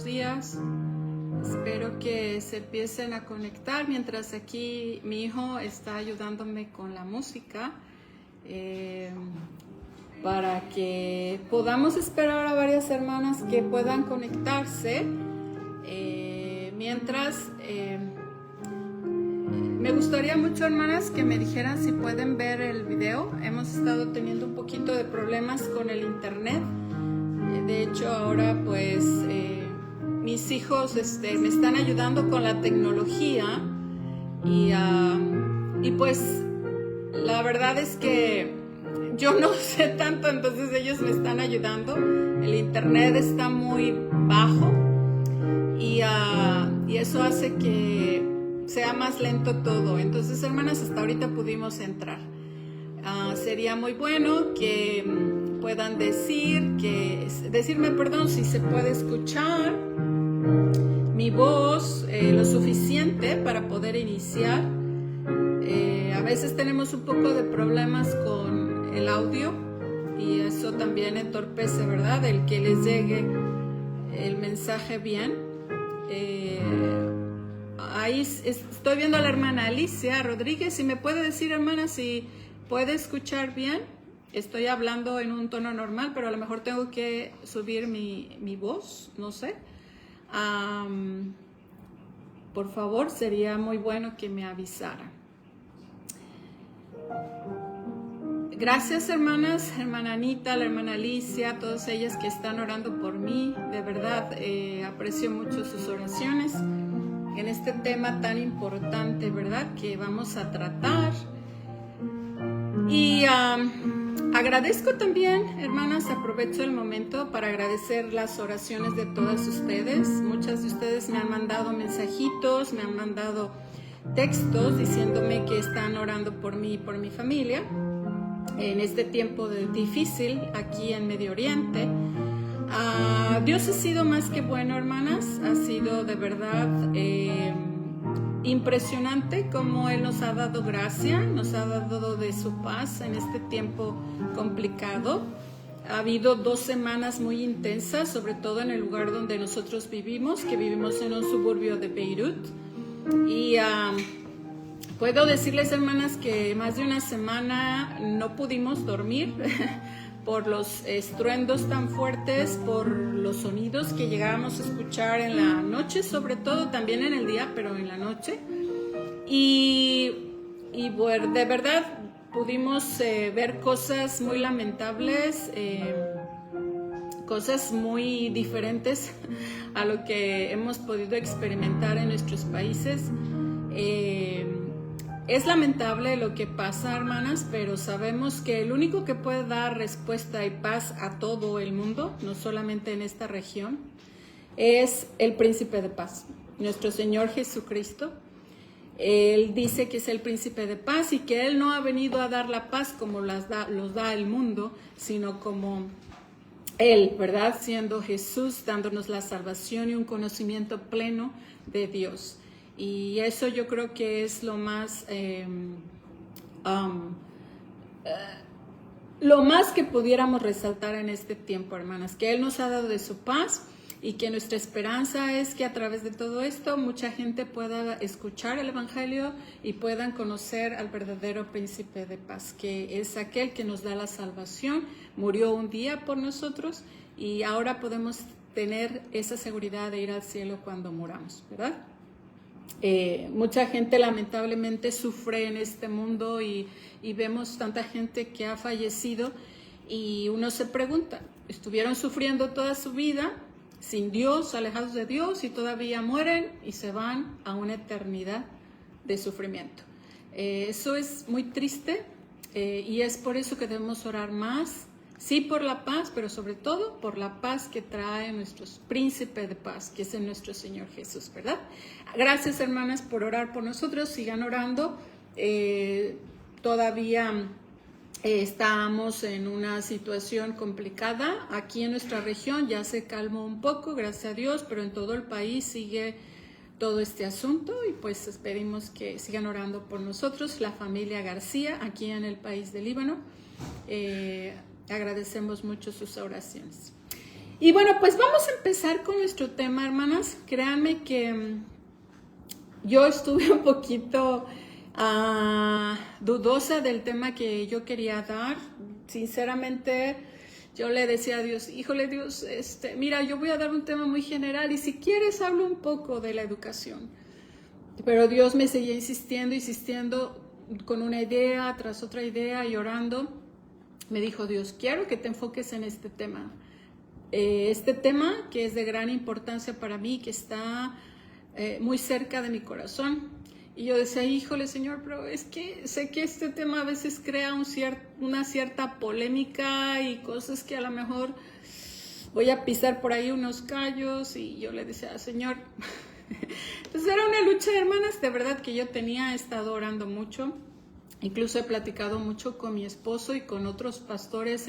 buenos días. Espero que se empiecen a conectar mientras aquí mi hijo está ayudándome con la música para que podamos esperar a varias hermanas que puedan conectarse. Me gustaría mucho, hermanas, que me dijeran si pueden ver el video. Hemos estado teniendo un poquito de problemas con el internet. De hecho, ahora pues mis hijos me están ayudando con la tecnología y pues la verdad es que yo no sé tanto, entonces ellos me están ayudando. El internet está muy bajo y eso hace que sea más lento todo. Entonces, hermanas, hasta ahorita pudimos entrar. Sería muy bueno que puedan decirme, si se puede escuchar mi voz lo suficiente para poder iniciar. A veces tenemos un poco de problemas con el audio y eso también entorpece, ¿verdad? El que les llegue el mensaje bien. Ahí estoy viendo a la hermana Alicia Rodríguez. Si me puede decir, hermana, si puede escuchar bien. Estoy hablando en un tono normal, pero a lo mejor tengo que subir mi voz, no sé. Por favor, sería muy bueno que me avisara. Gracias, hermanas, hermana Anita, la hermana Alicia, todas ellas que están orando por mí. De verdad, aprecio mucho sus oraciones en este tema tan importante, ¿verdad?, que vamos a tratar. Y agradezco también, hermanas, aprovecho el momento para agradecer las oraciones de todas ustedes. Muchas de ustedes me han mandado mensajitos, me han mandado textos diciéndome que están orando por mí y por mi familia en este tiempo difícil aquí en Medio Oriente. Dios ha sido más que bueno, hermanas. Ha sido de verdad impresionante cómo Él nos ha dado gracia, nos ha dado de su paz en este tiempo complicado. Ha habido 2 semanas muy intensas, sobre todo en el lugar donde nosotros vivimos, que vivimos en un suburbio de Beirut. Y puedo decirles, hermanas, que más de una semana no pudimos dormir por los estruendos tan fuertes, por los sonidos que llegábamos a escuchar en la noche, sobre todo, también en el día, pero en la noche. Y bueno, de verdad pudimos ver cosas muy lamentables, cosas muy diferentes a lo que hemos podido experimentar en nuestros países. Es lamentable lo que pasa, hermanas, pero sabemos que el único que puede dar respuesta y paz a todo el mundo, no solamente en esta región, es el Príncipe de Paz, nuestro Señor Jesucristo. Él dice que es el Príncipe de Paz y que Él no ha venido a dar la paz como los da el mundo, sino como Él, ¿verdad? Siendo Jesús, dándonos la salvación y un conocimiento pleno de Dios. Y eso yo creo que es lo más que pudiéramos resaltar en este tiempo, hermanas, que Él nos ha dado de su paz y que nuestra esperanza es que a través de todo esto mucha gente pueda escuchar el Evangelio y puedan conocer al verdadero Príncipe de Paz, que es aquel que nos da la salvación, murió un día por nosotros y ahora podemos tener esa seguridad de ir al cielo cuando muramos, ¿verdad? Mucha gente lamentablemente sufre en este mundo y vemos tanta gente que ha fallecido y uno se pregunta, ¿estuvieron sufriendo toda su vida sin Dios, alejados de Dios y todavía mueren y se van a una eternidad de sufrimiento? Eso es muy triste y es por eso que debemos orar más. Sí, por la paz, pero sobre todo por la paz que trae nuestro Príncipe de Paz, que es nuestro Señor Jesús, ¿verdad? Gracias, hermanas, por orar por nosotros. Sigan orando. Todavía estamos en una situación complicada. Aquí en nuestra región ya se calmó un poco, gracias a Dios, pero en todo el país sigue todo este asunto y pues esperemos que sigan orando por nosotros, la familia García, aquí en el país de Líbano. Agradecemos mucho sus oraciones. Y bueno, pues vamos a empezar con nuestro tema, hermanas. Créanme que yo estuve un poquito dudosa del tema que yo quería dar. Sinceramente, yo le decía a Dios, híjole Dios, mira, yo voy a dar un tema muy general y si quieres hablo un poco de la educación. Pero Dios me seguía insistiendo con una idea tras otra idea y orando. Me dijo, Dios, quiero que te enfoques en este tema. Este tema que es de gran importancia para mí, que está muy cerca de mi corazón. Y yo decía, híjole Señor, pero es que sé que este tema a veces crea una cierta polémica y cosas que a lo mejor voy a pisar por ahí unos callos. Y yo le decía, Señor, entonces era una lucha, hermanas, de verdad que yo tenía, he estado orando mucho. Incluso he platicado mucho con mi esposo y con otros pastores,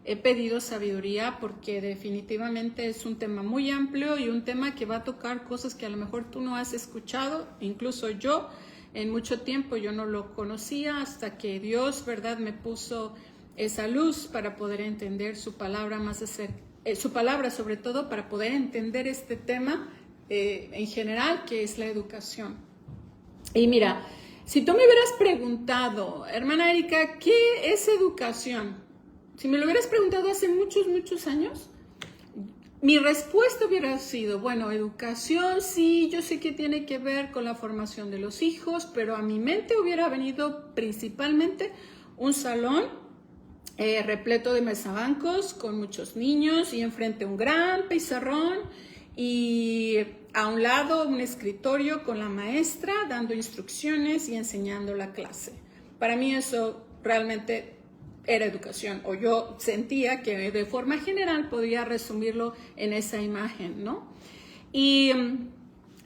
he pedido sabiduría porque definitivamente es un tema muy amplio y un tema que va a tocar cosas que a lo mejor tú no has escuchado. Incluso yo en mucho tiempo yo no lo conocía hasta que Dios, verdad, me puso esa luz para poder entender su palabra su palabra sobre todo para poder entender este tema en general, que es la educación. Y mira, si tú me hubieras preguntado, hermana Erika, ¿qué es educación? Si me lo hubieras preguntado hace muchos años, mi respuesta hubiera sido, bueno, educación, sí, yo sé que tiene que ver con la formación de los hijos, pero a mi mente hubiera venido principalmente un salón repleto de mesabancos con muchos niños y enfrente un gran pizarrón y a un lado un escritorio con la maestra dando instrucciones y enseñando la clase. Para mí eso realmente era educación, o yo sentía que de forma general podía resumirlo en esa imagen, ¿no? Y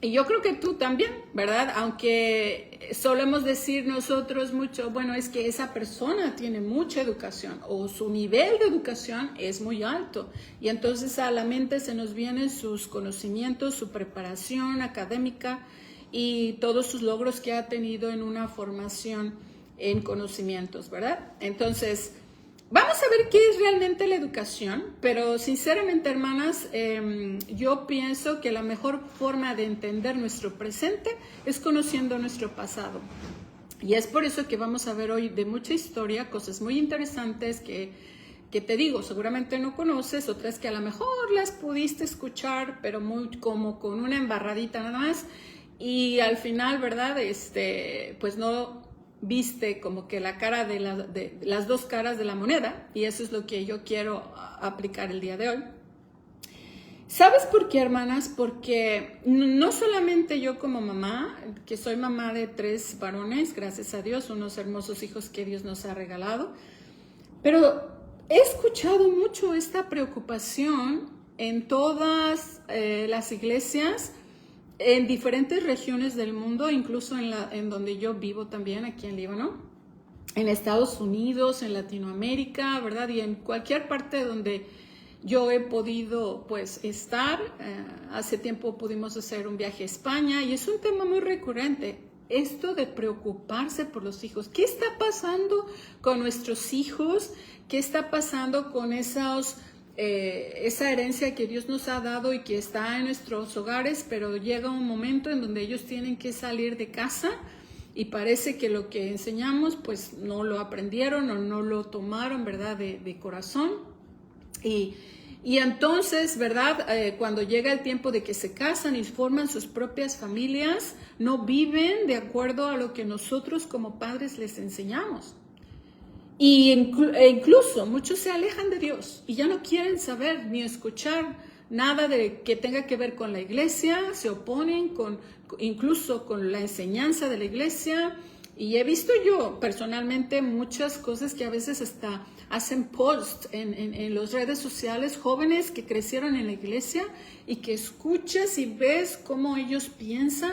yo creo que tú también, ¿verdad? Aunque solemos decir nosotros mucho, bueno, es que esa persona tiene mucha educación o su nivel de educación es muy alto y entonces a la mente se nos vienen sus conocimientos, su preparación académica y todos sus logros que ha tenido en una formación en conocimientos, ¿verdad? Entonces, vamos a ver qué es realmente la educación, pero sinceramente, hermanas, yo pienso que la mejor forma de entender nuestro presente es conociendo nuestro pasado. Y es por eso que vamos a ver hoy de mucha historia, cosas muy interesantes que te digo, seguramente no conoces, otras que a lo mejor las pudiste escuchar, pero muy como con una embarradita nada más, y al final, ¿verdad? Pues no viste como que la cara de las dos caras de la moneda, y eso es lo que yo quiero aplicar el día de hoy. ¿Sabes por qué, hermanas? Porque no solamente yo como mamá, que soy mamá de 3 varones, gracias a Dios, unos hermosos hijos que Dios nos ha regalado, pero he escuchado mucho esta preocupación en todas las iglesias, en diferentes regiones del mundo, incluso en donde yo vivo también, aquí en Líbano, en Estados Unidos, en Latinoamérica, ¿verdad? Y en cualquier parte donde yo he podido, pues, estar. Hace tiempo pudimos hacer un viaje a España y es un tema muy recurrente, esto de preocuparse por los hijos. ¿Qué está pasando con nuestros hijos? ¿Qué está pasando con esa herencia que Dios nos ha dado y que está en nuestros hogares, pero llega un momento en donde ellos tienen que salir de casa y parece que lo que enseñamos pues no lo aprendieron o no lo tomaron, ¿verdad? De corazón. Y entonces, ¿verdad? Cuando llega el tiempo de que se casan y forman sus propias familias, no viven de acuerdo a lo que nosotros como padres les enseñamos. E incluso muchos se alejan de Dios y ya no quieren saber ni escuchar nada de que tenga que ver con la iglesia, se oponen incluso con la enseñanza de la iglesia. Y he visto yo personalmente muchas cosas que a veces hasta hacen post en las redes sociales, jóvenes que crecieron en la iglesia y que escuchas y ves cómo ellos piensan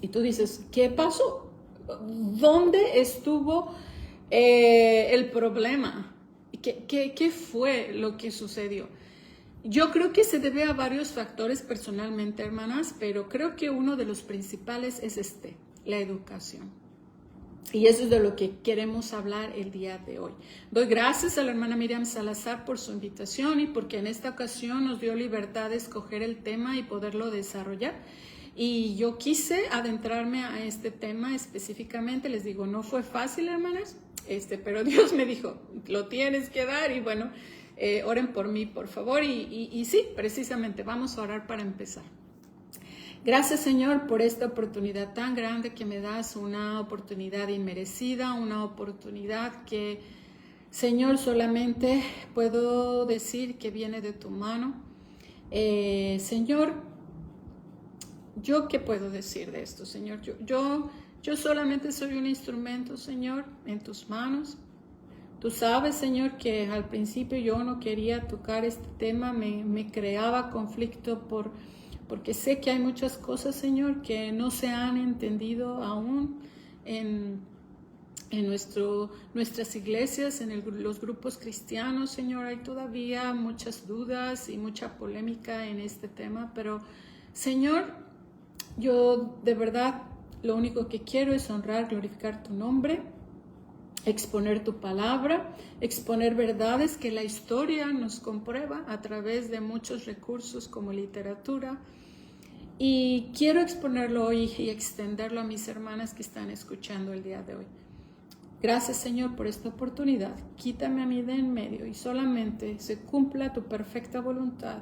y tú dices, ¿qué pasó? ¿Dónde estuvo el problema? ¿Qué fue lo que sucedió? Yo creo que se debe a varios factores personalmente, hermanas, pero creo que uno de los principales es la educación. Y eso es de lo que queremos hablar el día de hoy. Doy gracias a la hermana Miriam Salazar por su invitación y porque en esta ocasión nos dio libertad de escoger el tema y poderlo desarrollar. Y yo quise adentrarme a este tema específicamente. Les digo, no fue fácil, hermanas, pero Dios me dijo, lo tienes que dar. Y bueno, oren por mí, por favor. Y sí, precisamente, vamos a orar para empezar. Gracias, Señor, por esta oportunidad tan grande que me das, una oportunidad inmerecida, una oportunidad que, Señor, solamente puedo decir que viene de tu mano. Señor, ¿yo qué puedo decir de esto, Señor? Yo solamente soy un instrumento, Señor, en tus manos. Tú sabes, Señor, que al principio yo no quería tocar este tema, me creaba conflicto porque sé que hay muchas cosas, Señor, que no se han entendido aún en nuestras iglesias, en los grupos cristianos, Señor. Hay todavía muchas dudas y mucha polémica en este tema, pero, Señor, yo de verdad lo único que quiero es honrar, glorificar tu nombre, exponer tu palabra, exponer verdades que la historia nos comprueba a través de muchos recursos como literatura. Y quiero exponerlo hoy y extenderlo a mis hermanas que están escuchando el día de hoy. Gracias, Señor, por esta oportunidad. Quítame a mí de en medio y solamente se cumpla tu perfecta voluntad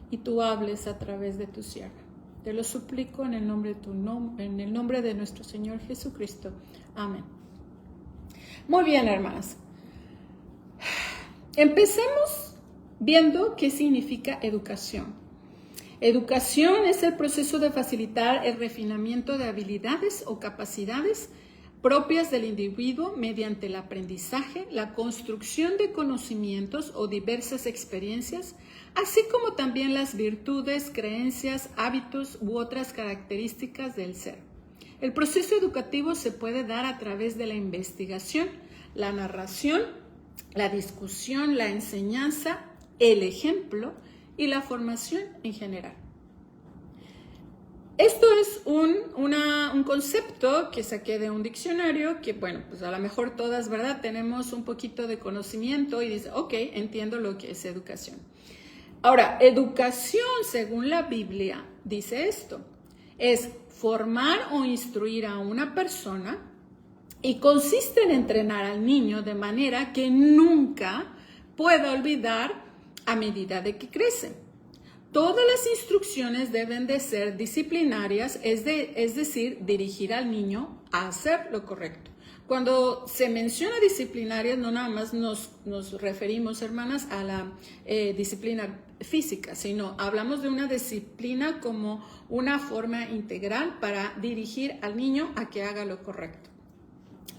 y tú hables a través de tu sierva. Te lo suplico en el nombre de nuestro Señor Jesucristo. Amén. Muy bien, hermanas. Empecemos viendo qué significa educación. Educación es el proceso de facilitar el refinamiento de habilidades o capacidades propias del individuo mediante el aprendizaje, la construcción de conocimientos o diversas experiencias, así como también las virtudes, creencias, hábitos u otras características del ser. El proceso educativo se puede dar a través de la investigación, la narración, la discusión, la enseñanza, el ejemplo y la formación en general. Esto es un concepto que saqué de un diccionario que, bueno, pues a lo mejor todas, ¿verdad? Tenemos un poquito de conocimiento y dice, ok, entiendo lo que es educación. Ahora, educación, según la Biblia, dice esto, es formar o instruir a una persona y consiste en entrenar al niño de manera que nunca pueda olvidar a medida de que crece. Todas las instrucciones deben de ser disciplinarias, es decir, dirigir al niño a hacer lo correcto. Cuando se menciona disciplinarias, no nada más nos referimos, hermanas, a la disciplina física, sino hablamos de una disciplina como una forma integral para dirigir al niño a que haga lo correcto.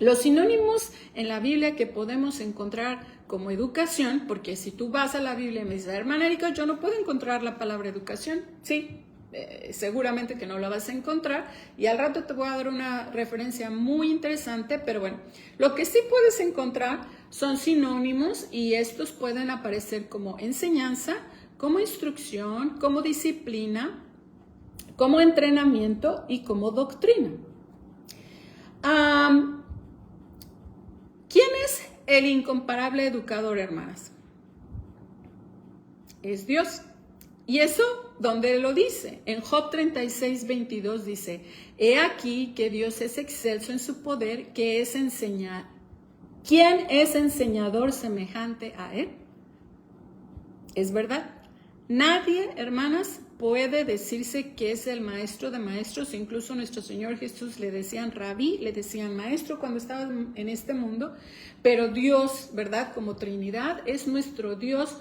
Los sinónimos en la Biblia que podemos encontrar como educación, porque si tú vas a la Biblia y me dices, hermana Erika, yo no puedo encontrar la palabra educación, sí, seguramente que no la vas a encontrar, y al rato te voy a dar una referencia muy interesante, pero bueno, lo que sí puedes encontrar son sinónimos y estos pueden aparecer como enseñanza, como instrucción, como disciplina, como entrenamiento y como doctrina. ¿Quién es el incomparable educador, hermanas? Es Dios. Y eso, ¿dónde lo dice? En Job 36:22 dice, he aquí que Dios es excelso en su poder, que es enseñar. ¿Quién es enseñador semejante a él? Es verdad. Nadie, hermanas, puede decirse que es el maestro de maestros. Incluso nuestro Señor Jesús le decían rabí, le decían maestro cuando estaba en este mundo. Pero Dios, ¿verdad? Como Trinidad, es nuestro Dios,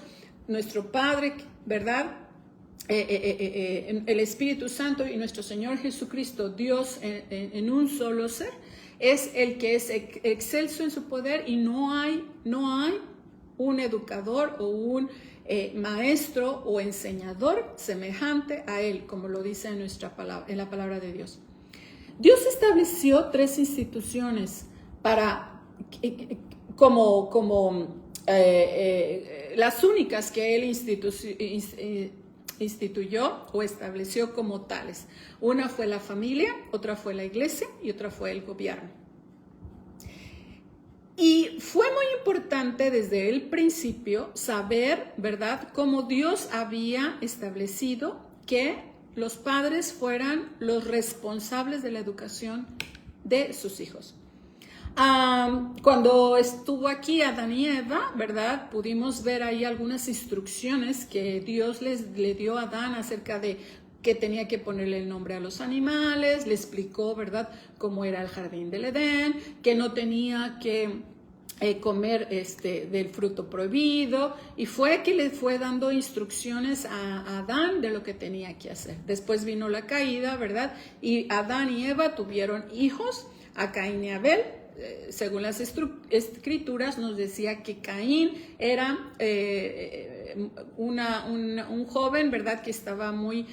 nuestro Padre, ¿verdad? El Espíritu Santo y nuestro Señor Jesucristo, Dios en un solo ser, es el que es excelso en su poder y no hay un educador o un maestro o enseñador semejante a él, como lo dice en la palabra de Dios. Dios estableció 3 instituciones como las únicas que él instituyó o estableció como tales. Una fue la familia, otra fue la iglesia y otra fue el gobierno. Y fue muy importante desde el principio saber, ¿verdad?, cómo Dios había establecido que los padres fueran los responsables de la educación de sus hijos. Cuando estuvo aquí Adán y Eva, ¿verdad?, pudimos ver ahí algunas instrucciones que Dios le dio a Adán acerca de que tenía que ponerle el nombre a los animales, le explicó, ¿verdad?, cómo era el jardín del Edén, que no tenía que comer del fruto prohibido, y fue que le fue dando instrucciones a Adán de lo que tenía que hacer. Después vino la caída, ¿verdad?, y Adán y Eva tuvieron hijos, a Caín y Abel. Según las escrituras nos decía que Caín era un joven, ¿verdad?, que estaba muy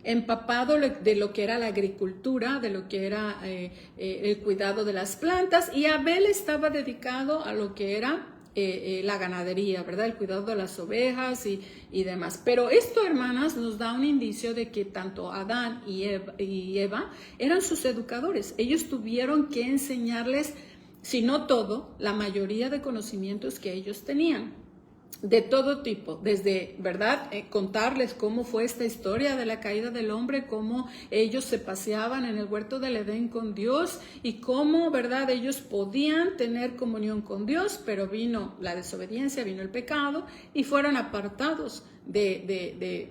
empapado de lo que era la agricultura, de lo que era el cuidado de las plantas, y Abel estaba dedicado a lo que era la ganadería, ¿verdad?, el cuidado de las ovejas y demás. Pero esto, hermanas, nos da un indicio de que tanto Adán y Eva eran sus educadores. Ellos tuvieron que enseñarles, si no todo, la mayoría de conocimientos que ellos tenían, de todo tipo, desde, ¿verdad?, contarles cómo fue esta historia de la caída del hombre, cómo ellos se paseaban en el huerto del Edén con Dios y cómo, ¿verdad?, ellos podían tener comunión con Dios, pero vino la desobediencia, vino el pecado y fueron apartados del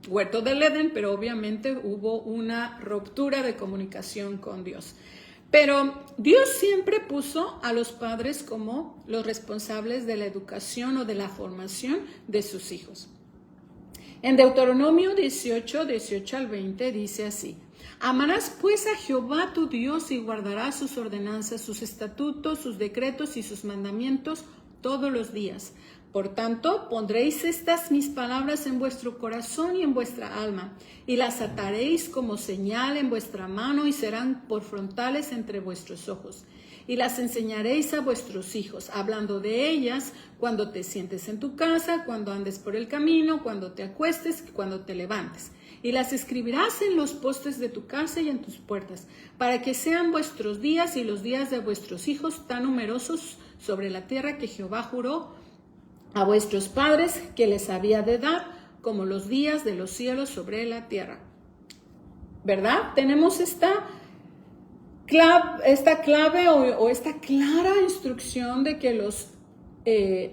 huerto del Edén, pero obviamente hubo una ruptura de comunicación con Dios. Pero Dios siempre puso a los padres como los responsables de la educación o de la formación de sus hijos. En Deuteronomio 18 al 20 dice así: amarás pues a Jehová tu Dios y guardarás sus ordenanzas, sus estatutos, sus decretos y sus mandamientos todos los días. Por tanto, pondréis estas mis palabras en vuestro corazón y en vuestra alma, y las ataréis como señal en vuestra mano y serán por frontales entre vuestros ojos. Y las enseñaréis a vuestros hijos, hablando de ellas cuando te sientes en tu casa, cuando andes por el camino, cuando te acuestes, cuando te levantes. Y las escribirás en los postes de tu casa y en tus puertas, para que sean vuestros días y los días de vuestros hijos tan numerosos sobre la tierra que Jehová juró a vuestros padres que les había de dar, como los días de los cielos sobre la tierra. ¿Verdad? Tenemos esta clave o esta clara instrucción de que los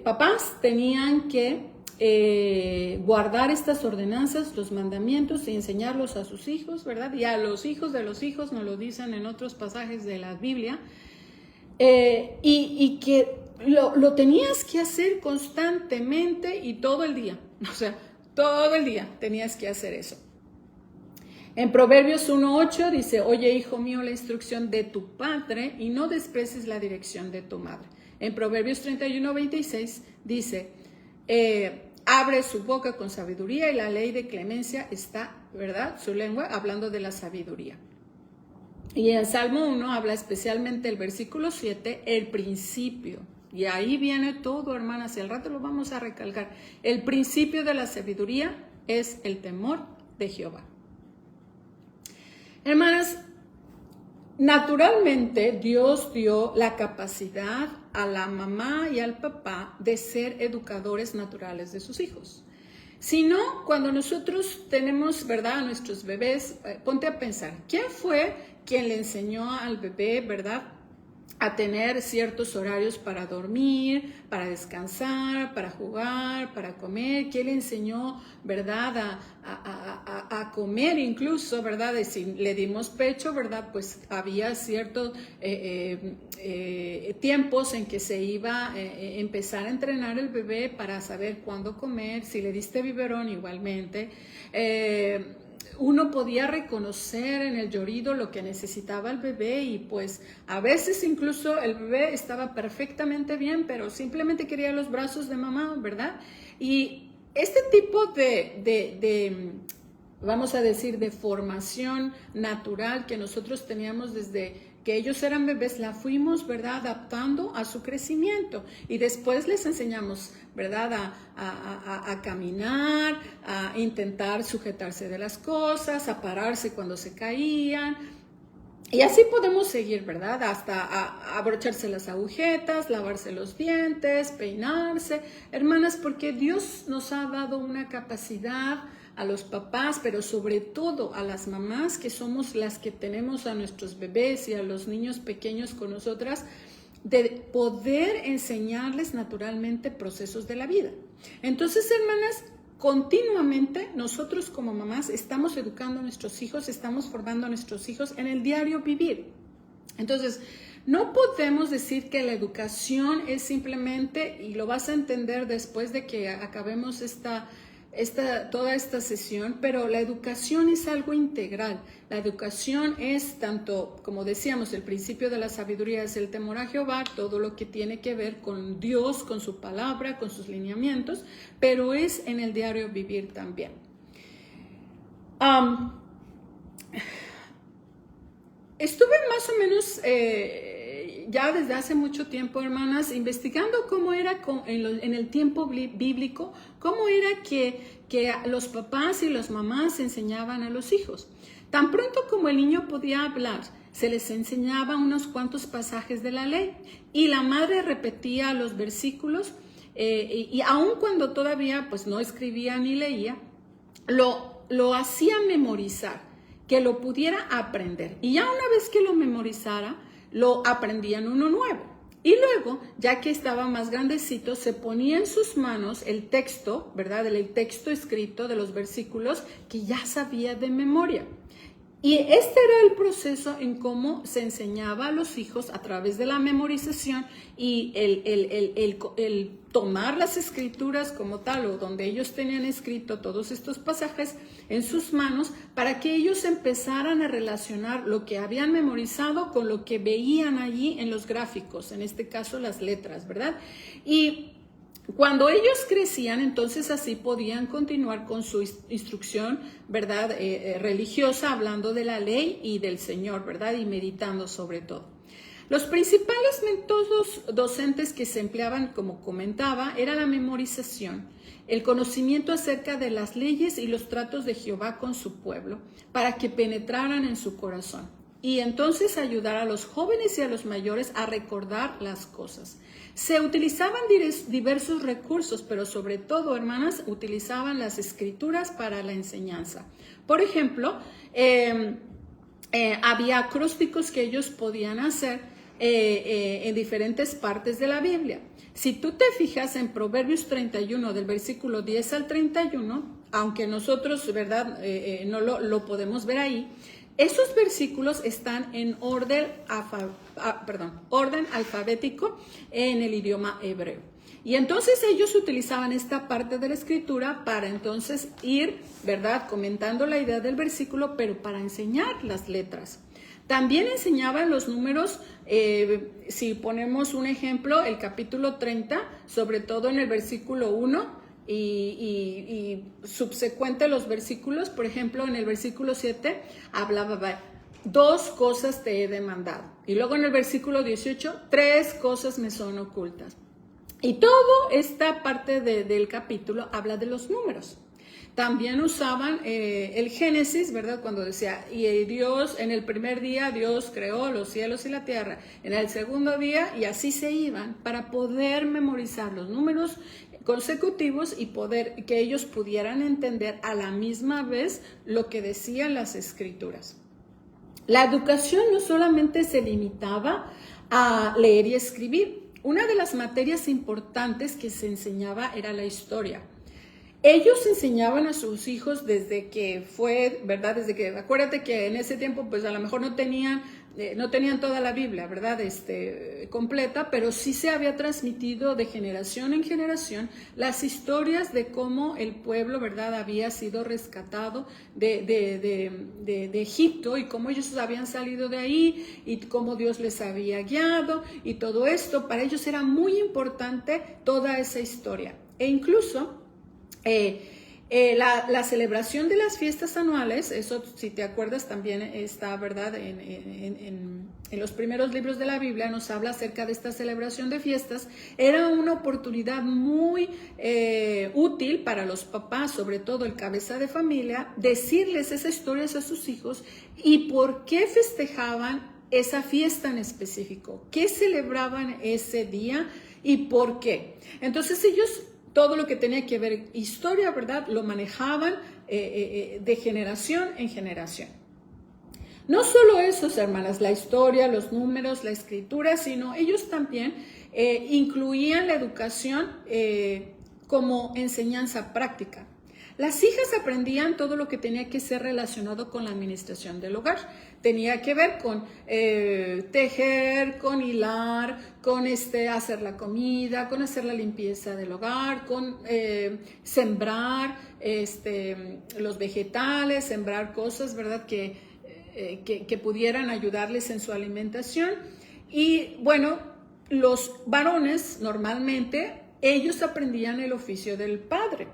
papás tenían que guardar estas ordenanzas, los mandamientos y enseñarlos a sus hijos, ¿verdad? Y a los hijos de los hijos, nos lo dicen en otros pasajes de la Biblia, y que lo tenías que hacer constantemente y todo el día. O sea, todo el día tenías que hacer eso. En Proverbios 1:8 dice: oye, hijo mío, la instrucción de tu padre y no desprecies la dirección de tu madre. En Proverbios 31:26 dice: abre su boca con sabiduría y la ley de clemencia está, ¿verdad?, su lengua, hablando de la sabiduría. Y en Salmo 1 habla especialmente el versículo 7, el principio. Y ahí viene todo, hermanas, y al rato lo vamos a recalcar. El principio de la sabiduría es el temor de Jehová. Hermanas, naturalmente Dios dio la capacidad a la mamá y al papá de ser educadores naturales de sus hijos. Si no, cuando nosotros tenemos, ¿verdad?, a nuestros bebés, ponte a pensar, ¿quién fue quien le enseñó al bebé, ¿verdad?, a tener ciertos horarios para dormir, para descansar, para jugar, para comer? ¿Quién le enseñó, verdad, a comer incluso, verdad? Si le dimos pecho, verdad, pues había ciertos tiempos en que se iba a empezar a entrenar el bebé para saber cuándo comer. Si le diste biberón, igualmente. Uno podía reconocer en el llorido lo que necesitaba el bebé, y pues a veces incluso el bebé estaba perfectamente bien, pero simplemente quería los brazos de mamá, ¿verdad? Y este tipo de vamos a decir, de formación natural que nosotros teníamos desde que ellos eran bebés, la fuimos, ¿verdad?, adaptando a su crecimiento, y después les enseñamos, ¿verdad?, a caminar, a intentar sujetarse de las cosas, a pararse cuando se caían. Y así podemos seguir, ¿verdad? Hasta abrocharse las agujetas, lavarse los dientes, peinarse. Hermanas, porque Dios nos ha dado una capacidad a los papás, pero sobre todo a las mamás, que somos las que tenemos a nuestros bebés y a los niños pequeños con nosotras, de poder enseñarles naturalmente procesos de la vida. Entonces, hermanas, continuamente nosotros como mamás estamos educando a nuestros hijos, estamos formando a nuestros hijos en el diario vivir. Entonces, no podemos decir que la educación es simplemente, y lo vas a entender después de que acabemos toda esta sesión, pero la educación es algo integral. La educación es tanto, como decíamos, el principio de la sabiduría es el temor a Jehová, todo lo que tiene que ver con Dios, con su palabra, con sus lineamientos, pero es en el diario vivir también. Estuve más o menos ya desde hace mucho tiempo, hermanas, investigando cómo era en el tiempo bíblico, cómo era que los papás y las mamás enseñaban a los hijos. Tan pronto como el niño podía hablar, se les enseñaba unos cuantos pasajes de la ley y la madre repetía los versículos y aun cuando todavía pues no escribía ni leía, lo hacía memorizar, que lo pudiera aprender. Y ya una vez que lo memorizara, lo aprendían uno nuevo. Y luego, ya que estaba más grandecito, se ponía en sus manos el texto, ¿verdad? El texto escrito de los versículos que ya sabía de memoria. Y este era el proceso en cómo se enseñaba a los hijos a través de la memorización y el tomar las escrituras como tal, o donde ellos tenían escrito todos estos pasajes en sus manos, para que ellos empezaran a relacionar lo que habían memorizado con lo que veían allí en los gráficos, en este caso las letras, ¿verdad? Y cuando ellos crecían, entonces así podían continuar con su instrucción, ¿verdad? Religiosa, hablando de la ley y del Señor, ¿verdad? Y meditando sobre todo. Los principales métodos docentes que se empleaban, como comentaba, era la memorización, el conocimiento acerca de las leyes y los tratos de Jehová con su pueblo, para que penetraran en su corazón. Y entonces ayudar a los jóvenes y a los mayores a recordar las cosas. Se utilizaban diversos recursos, pero sobre todo, hermanas, utilizaban las escrituras para la enseñanza. Por ejemplo, había acrósticos que ellos podían hacer en diferentes partes de la Biblia. Si tú te fijas en Proverbios 31, del versículo 10 al 31, aunque nosotros, ¿verdad?, no lo podemos ver ahí, esos versículos están en orden alfabético en el idioma hebreo. Y entonces ellos utilizaban esta parte de la escritura para entonces ir, ¿verdad?, comentando la idea del versículo, pero para enseñar las letras. También enseñaban los números, si ponemos un ejemplo, el capítulo 30, sobre todo en el versículo 1, y subsecuente los versículos, por ejemplo, en el versículo 7 hablaba, 2 cosas te he demandado. Y luego en el versículo 18, 3 cosas me son ocultas. Y toda esta parte del capítulo habla de los números. También usaban el Génesis, ¿verdad? Cuando decía, y Dios, en el primer día Dios creó los cielos y la tierra. En el segundo día, y así se iban, para poder memorizar los números consecutivos y que ellos pudieran entender a la misma vez lo que decían las escrituras. La educación no solamente se limitaba a leer y escribir. Una de las materias importantes que se enseñaba era la historia. Ellos enseñaban a sus hijos desde que fue, ¿verdad? Acuérdate que en ese tiempo pues a lo mejor no tenían toda la Biblia, ¿verdad? Completa, pero sí se había transmitido de generación en generación las historias de cómo el pueblo, ¿verdad?, había sido rescatado de Egipto y cómo ellos habían salido de ahí y cómo Dios les había guiado y todo esto. Para ellos era muy importante toda esa historia. E incluso La celebración de las fiestas anuales, eso si te acuerdas también está, ¿verdad? En los primeros libros de la Biblia nos habla acerca de esta celebración de fiestas. Era una oportunidad muy útil para los papás, sobre todo el cabeza de familia, decirles esas historias a sus hijos y por qué festejaban esa fiesta en específico, qué celebraban ese día y por qué. Entonces ellos, todo lo que tenía que ver historia, ¿verdad?, lo manejaban de generación en generación. No solo esos, hermanas, la historia, los números, la escritura, sino ellos también incluían la educación como enseñanza práctica. Las hijas aprendían todo lo que tenía que ser relacionado con la administración del hogar. Tenía que ver con tejer, con hilar, con hacer la comida, con hacer la limpieza del hogar, con sembrar los vegetales, sembrar cosas, ¿verdad?, que pudieran ayudarles en su alimentación. Y bueno, los varones normalmente, ellos aprendían el oficio del padre.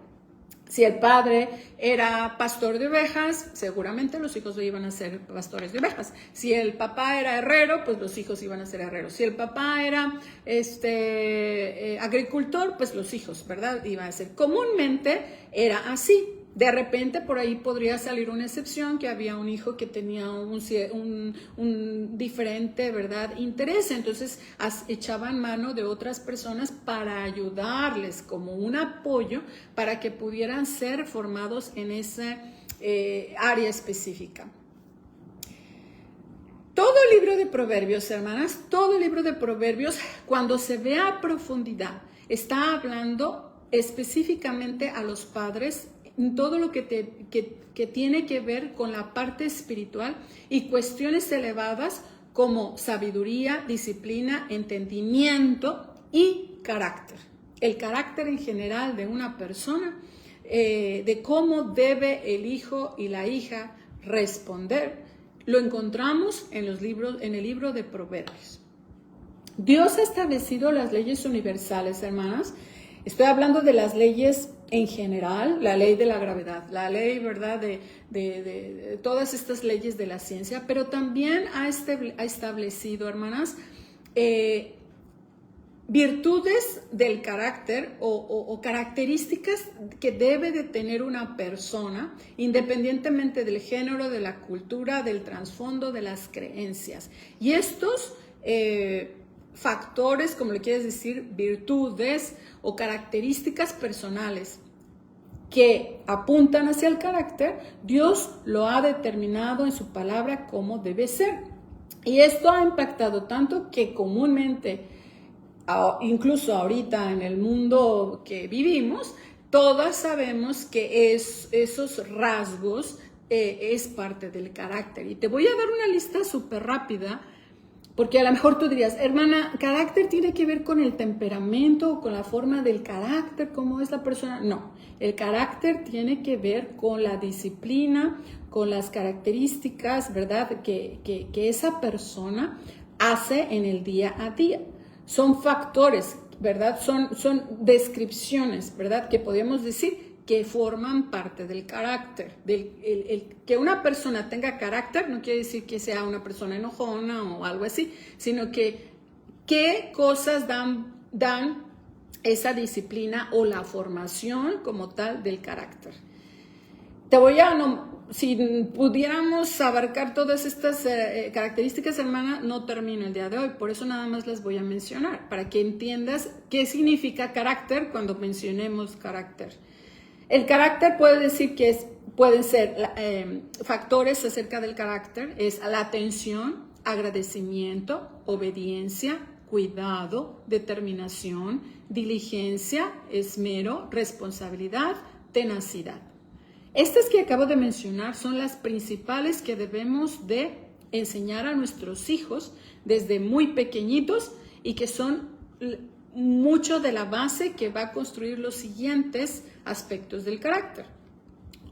Si el padre era pastor de ovejas, seguramente los hijos iban a ser pastores de ovejas. Si el papá era herrero, pues los hijos iban a ser herreros. Si el papá era agricultor, pues los hijos, ¿verdad?, iban a ser. Comúnmente era así. De repente por ahí podría salir una excepción, que había un hijo que tenía un diferente, ¿verdad?, interés. Entonces echaban mano de otras personas para ayudarles como un apoyo para que pudieran ser formados en esa área específica. Todo el libro de Proverbios, hermanas, todo el libro de Proverbios, cuando se ve a profundidad, está hablando específicamente a los padres, todo lo que tiene que ver con la parte espiritual y cuestiones elevadas como sabiduría, disciplina, entendimiento y carácter. El carácter en general de una persona, de cómo debe el hijo y la hija responder, lo encontramos en el libro de Proverbios. Dios ha establecido las leyes universales, hermanas. Estoy hablando de las leyes en general, la ley de la gravedad, la ley, ¿verdad?, de todas estas leyes de la ciencia, pero también ha establecido, hermanas, virtudes del carácter o características que debe de tener una persona, independientemente del género, de la cultura, del trasfondo, de las creencias. Y estos factores, como le quieres decir, virtudes o características personales que apuntan hacia el carácter, Dios lo ha determinado en su palabra cómo debe ser. Y esto ha impactado tanto que comúnmente, incluso ahorita en el mundo que vivimos, todas sabemos que esos rasgos es parte del carácter. Y te voy a dar una lista súper rápida, porque a lo mejor tú dirías, hermana, carácter tiene que ver con el temperamento, con la forma del carácter, cómo es la persona. No, el carácter tiene que ver con la disciplina, con las características, ¿verdad?, que esa persona hace en el día a día. Son factores, ¿verdad? Son descripciones, ¿verdad?, que podemos decir que forman parte del carácter. Que una persona tenga carácter no quiere decir que sea una persona enojona o algo así, sino que qué cosas dan esa disciplina o la formación como tal del carácter. Si pudiéramos abarcar todas estas características, hermana, no termino el día de hoy, por eso nada más las voy a mencionar, para que entiendas qué significa carácter cuando mencionemos carácter. El carácter puede decir que pueden ser factores acerca del carácter, es la atención, agradecimiento, obediencia, cuidado, determinación, diligencia, esmero, responsabilidad, tenacidad. Estas que acabo de mencionar son las principales que debemos de enseñar a nuestros hijos desde muy pequeñitos y que son mucho de la base que va a construir los siguientes aspectos del carácter.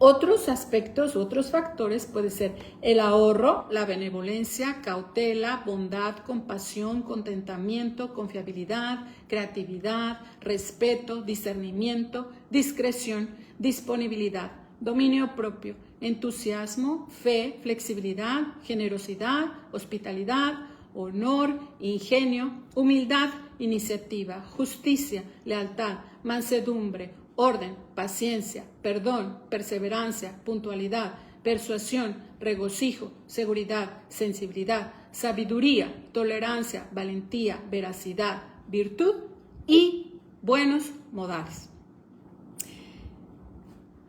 Otros aspectos, otros factores puede ser el ahorro, la benevolencia, cautela, bondad, compasión, contentamiento, confiabilidad, creatividad, respeto, discernimiento, discreción, disponibilidad, dominio propio, entusiasmo, fe, flexibilidad, generosidad, hospitalidad, honor, ingenio, humildad, iniciativa, justicia, lealtad, mansedumbre, orden, paciencia, perdón, perseverancia, puntualidad, persuasión, regocijo, seguridad, sensibilidad, sabiduría, tolerancia, valentía, veracidad, virtud y buenos modales.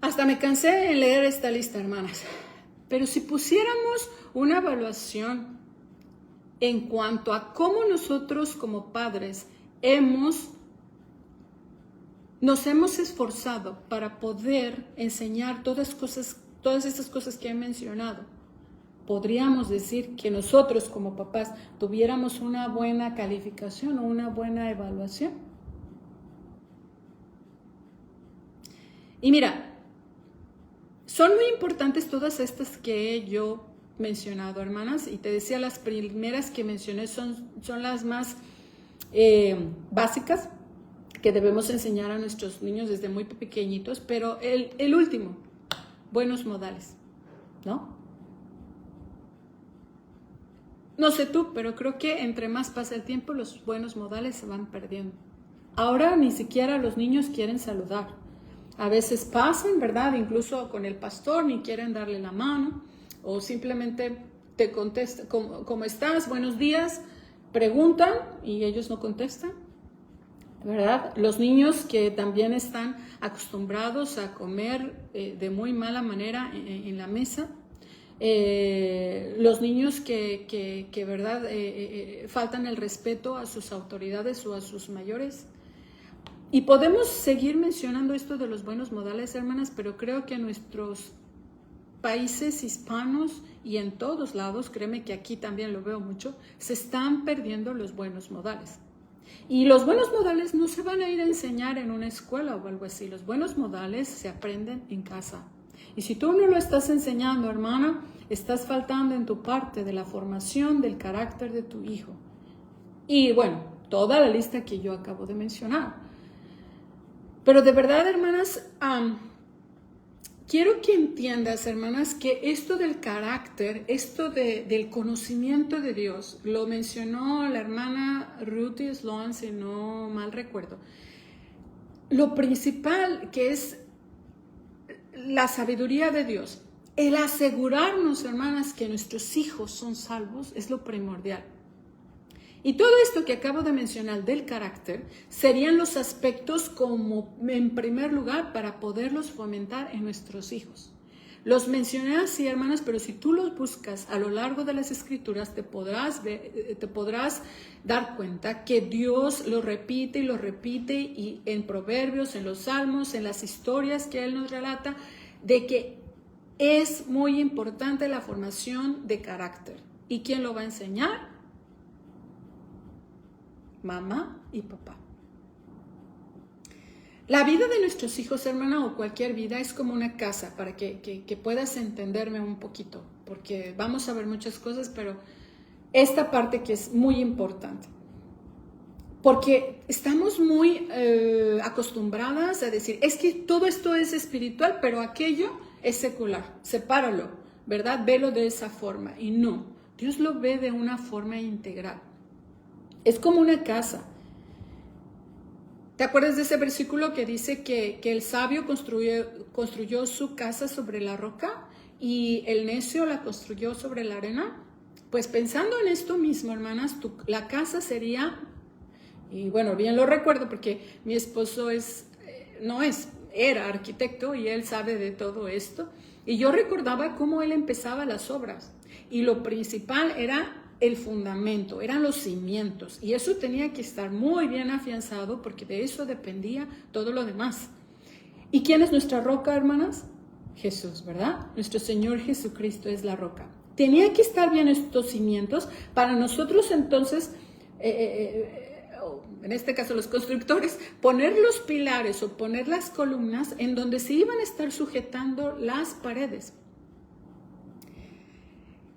Hasta me cansé en leer esta lista, hermanas, pero si pusiéramos una evaluación en cuanto a cómo nosotros como padres nos hemos esforzado para poder enseñar todas estas cosas que he mencionado, podríamos decir que nosotros como papás tuviéramos una buena calificación o una buena evaluación. Y mira, son muy importantes todas estas que yo he mencionado, hermanas, y te decía, las primeras que mencioné son las más básicas, que debemos enseñar a nuestros niños desde muy pequeñitos, pero el último, buenos modales, ¿no? No sé tú, pero creo que entre más pasa el tiempo, los buenos modales se van perdiendo. Ahora ni siquiera los niños quieren saludar. A veces pasan, ¿verdad? Incluso con el pastor, ni quieren darle la mano, o simplemente te contestan, ¿cómo estás? Buenos días, preguntan y ellos no contestan, ¿verdad? Los niños que también están acostumbrados a comer de muy mala manera en la mesa, los niños que ¿verdad? Faltan el respeto a sus autoridades o a sus mayores. Y podemos seguir mencionando esto de los buenos modales, hermanas, pero creo que en nuestros países hispanos y en todos lados, créeme que aquí también lo veo mucho, se están perdiendo los buenos modales. Y los buenos modales no se van a ir a enseñar en una escuela o algo así. Los buenos modales se aprenden en casa. Y si tú no lo estás enseñando, hermana, estás faltando en tu parte de la formación del carácter de tu hijo. Y bueno, toda la lista que yo acabo de mencionar. Pero de verdad, hermanas, quiero que entiendas, hermanas, que esto del carácter, esto del conocimiento de Dios, lo mencionó la hermana Ruthie Sloan, si no mal recuerdo. Lo principal que es la sabiduría de Dios, el asegurarnos, hermanas, que nuestros hijos son salvos, es lo primordial. Y todo esto que acabo de mencionar del carácter serían los aspectos como en primer lugar para poderlos fomentar en nuestros hijos. Los mencioné así, hermanas, pero si tú los buscas a lo largo de las Escrituras te podrás dar cuenta que Dios lo repite y en Proverbios, en los Salmos, en las historias que Él nos relata, de que es muy importante la formación de carácter. ¿Y quién lo va a enseñar? Mamá y papá. La vida de nuestros hijos, hermana, o cualquier vida es como una casa, para que puedas entenderme un poquito, porque vamos a ver muchas cosas, pero esta parte que es muy importante. Porque estamos muy acostumbradas a decir, es que todo esto es espiritual, pero aquello es secular. Sepáralo, ¿verdad? Velo de esa forma. Y no, Dios lo ve de una forma integral. Es como una casa. ¿Te acuerdas de ese versículo que dice que el sabio construyó su casa sobre la roca y el necio la construyó sobre la arena? Pues pensando en esto mismo, hermanas, la casa sería, y bueno, bien lo recuerdo porque mi esposo era arquitecto y él sabe de todo esto. Y yo recordaba cómo él empezaba las obras y lo principal era el fundamento, eran los cimientos, y eso tenía que estar muy bien afianzado porque de eso dependía todo lo demás. ¿Y quién es nuestra roca, hermanas? Jesús, ¿verdad? Nuestro Señor Jesucristo es la roca. Tenía que estar bien estos cimientos para nosotros entonces en este caso los constructores, poner los pilares o poner las columnas en donde se iban a estar sujetando las paredes.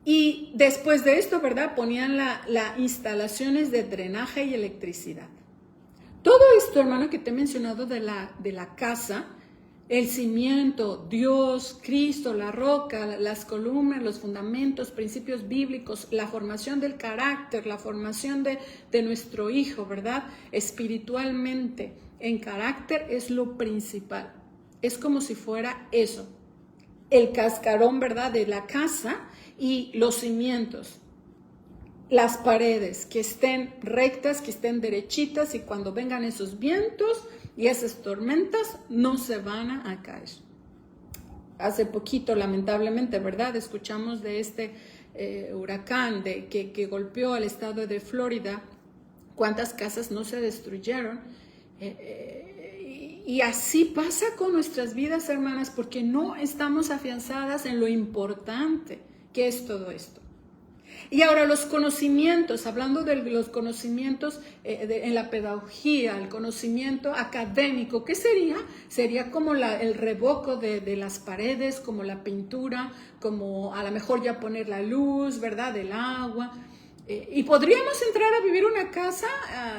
Y después de esto, ¿verdad? Ponían las instalaciones de drenaje y electricidad. Todo esto, hermano, que te he mencionado de la casa, el cimiento, Dios, Cristo, la roca, las columnas, los fundamentos, principios bíblicos, la formación del carácter, la formación de nuestro hijo, ¿verdad? Espiritualmente, en carácter es lo principal. Es como si fuera eso, el cascarón, ¿verdad? De la casa y los cimientos. Las paredes que estén rectas, que estén derechitas y cuando vengan esos vientos y esas tormentas no se van a caer. Hace poquito, lamentablemente, ¿verdad? Escuchamos de este huracán que golpeó al estado de Florida. ¿Cuántas casas no se destruyeron? Y así pasa con nuestras vidas, hermanas, porque no estamos afianzadas en lo importante que es todo esto. Y ahora los conocimientos, hablando de los conocimientos en la pedagogía, el conocimiento académico, ¿qué sería? Sería como el revoco de las paredes, como la pintura, como a lo mejor ya poner la luz, ¿verdad? Del agua. Y podríamos entrar a vivir una casa,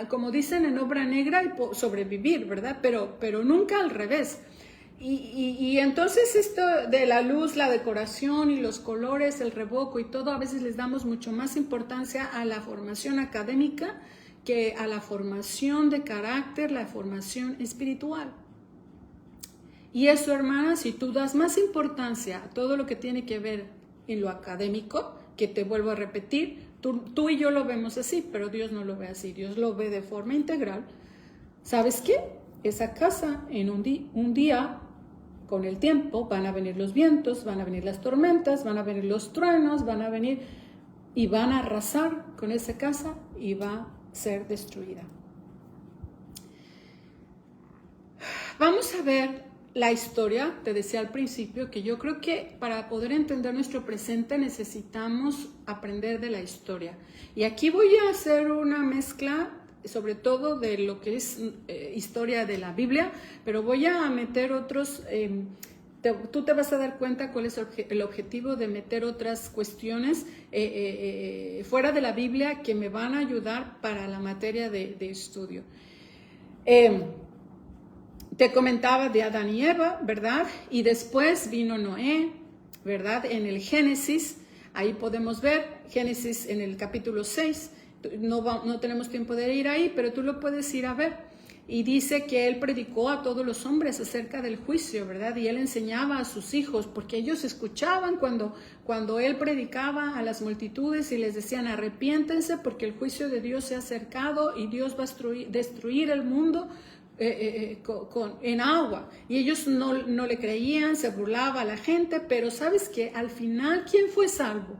como dicen en obra negra, y sobrevivir, ¿verdad? Pero nunca al revés. Y entonces esto de la luz, la decoración y los colores, el revoco y todo, a veces les damos mucho más importancia a la formación académica que a la formación de carácter, la formación espiritual. Y eso, hermanas, si tú das más importancia a todo lo que tiene que ver en lo académico, que te vuelvo a repetir, tú y yo lo vemos así, pero Dios no lo ve así, Dios lo ve de forma integral. ¿Sabes qué? Esa casa en un día, con el tiempo, van a venir los vientos, van a venir las tormentas, van a venir los truenos, van a venir y van a arrasar con esa casa y va a ser destruida. Vamos a ver la historia. Te decía al principio que yo creo que para poder entender nuestro presente necesitamos aprender de la historia. Y aquí voy a hacer una mezcla sobre todo de lo que es historia de la Biblia, pero voy a meter otros, tú te vas a dar cuenta cuál es el objetivo de meter otras cuestiones fuera de la Biblia que me van a ayudar para la materia de estudio. Te comentaba de Adán y Eva, ¿verdad? Y después vino Noé, ¿verdad? En el Génesis, ahí podemos ver, Génesis en el capítulo 6, no tenemos tiempo de ir ahí, pero tú lo puedes ir a ver. Y dice que él predicó a todos los hombres acerca del juicio, ¿verdad? Y él enseñaba a sus hijos, porque ellos escuchaban cuando él predicaba a las multitudes y les decían, arrepiéntense porque el juicio de Dios se ha acercado y Dios va a destruir el mundo en agua. Y ellos no le creían, se burlaba a la gente, pero ¿sabes qué? Al final, ¿quién fue salvo?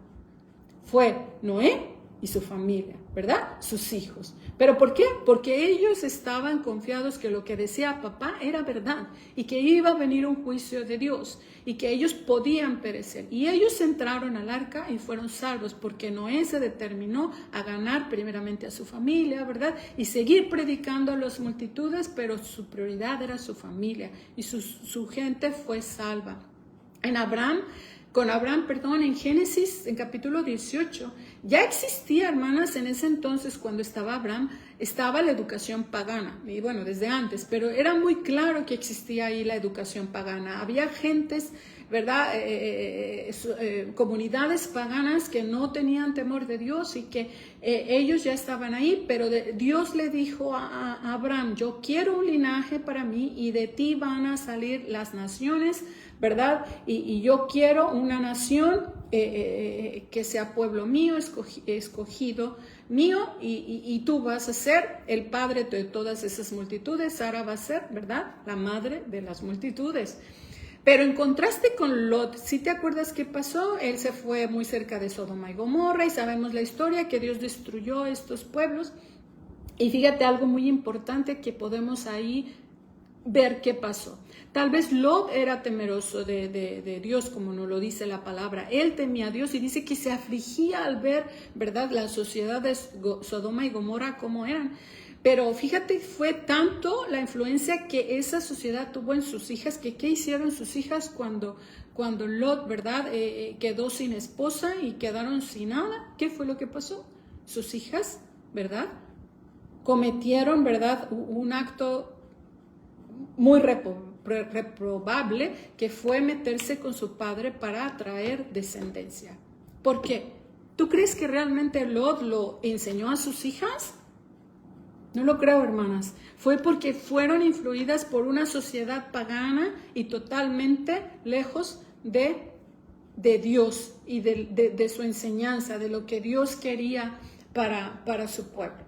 Fue Noé y su familia, ¿verdad? Sus hijos. ¿Pero por qué? Porque ellos estaban confiados que lo que decía papá era verdad y que iba a venir un juicio de Dios y que ellos podían perecer. Y ellos entraron al arca y fueron salvos porque Noé se determinó a ganar primeramente a su familia, ¿verdad? Y seguir predicando a las multitudes, pero su prioridad era su familia y su gente fue salva. Con Abraham, en Génesis, en capítulo 18, ya existía, hermanas, en ese entonces, cuando estaba Abraham, estaba la educación pagana, y bueno, desde antes, pero era muy claro que existía ahí la educación pagana. Había gentes, ¿verdad? Comunidades paganas que no tenían temor de Dios y que ellos ya estaban ahí, pero Dios le dijo a Abraham, yo quiero un linaje para mí y de ti van a salir las naciones, ¿verdad? Y yo quiero una nación que sea pueblo mío, escogido mío, y tú vas a ser el padre de todas esas multitudes. Sara va a ser, ¿verdad?, la madre de las multitudes. Pero en contraste con Lot, ¿sí te acuerdas qué pasó? Él se fue muy cerca de Sodoma y Gomorra y sabemos la historia, que Dios destruyó estos pueblos. Y fíjate algo muy importante que podemos ahí ver qué pasó. Tal vez Lot era temeroso de Dios, como nos lo dice la palabra. Él temía a Dios y dice que se afligía al ver, ¿verdad?, la sociedad de Sodoma y Gomorra como eran. Pero fíjate, fue tanto la influencia que esa sociedad tuvo en sus hijas, que ¿qué hicieron sus hijas cuando Lot, ¿verdad? Quedó sin esposa y quedaron sin nada? ¿Qué fue lo que pasó? Sus hijas, ¿verdad? Cometieron, ¿verdad? Un acto muy reprobable, que fue meterse con su padre para atraer descendencia. ¿Por qué? ¿Tú crees que realmente Lot lo enseñó a sus hijas? No lo creo, hermanas. Fue porque fueron influidas por una sociedad pagana y totalmente lejos de Dios y de su enseñanza, de lo que Dios quería para su pueblo.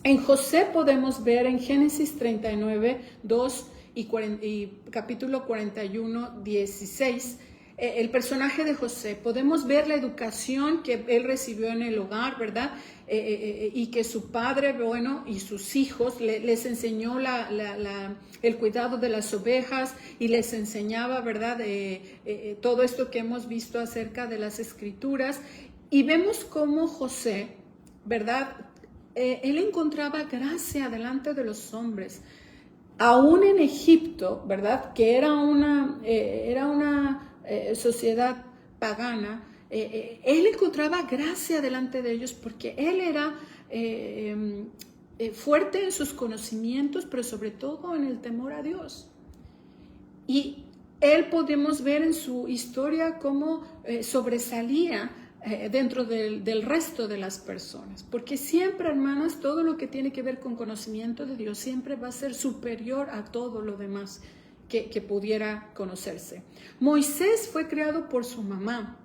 En José podemos ver en Génesis 39, 2 y capítulo 41, 16, el personaje de José. Podemos ver la educación que él recibió en el hogar, ¿verdad? Y que su padre, bueno, y sus hijos les enseñó el cuidado de las ovejas y les enseñaba, ¿verdad? Todo esto que hemos visto acerca de las escrituras. Y vemos cómo José, ¿verdad? Él encontraba gracia delante de los hombres. Aún en Egipto, ¿verdad? Que era una sociedad pagana, él encontraba gracia delante de ellos porque él era fuerte en sus conocimientos, pero sobre todo en el temor a Dios. Y él podemos ver en su historia cómo sobresalía dentro del resto de las personas, porque siempre, hermanas, todo lo que tiene que ver con conocimiento de Dios siempre va a ser superior a todo lo demás que pudiera conocerse. Moisés fue criado por su mamá,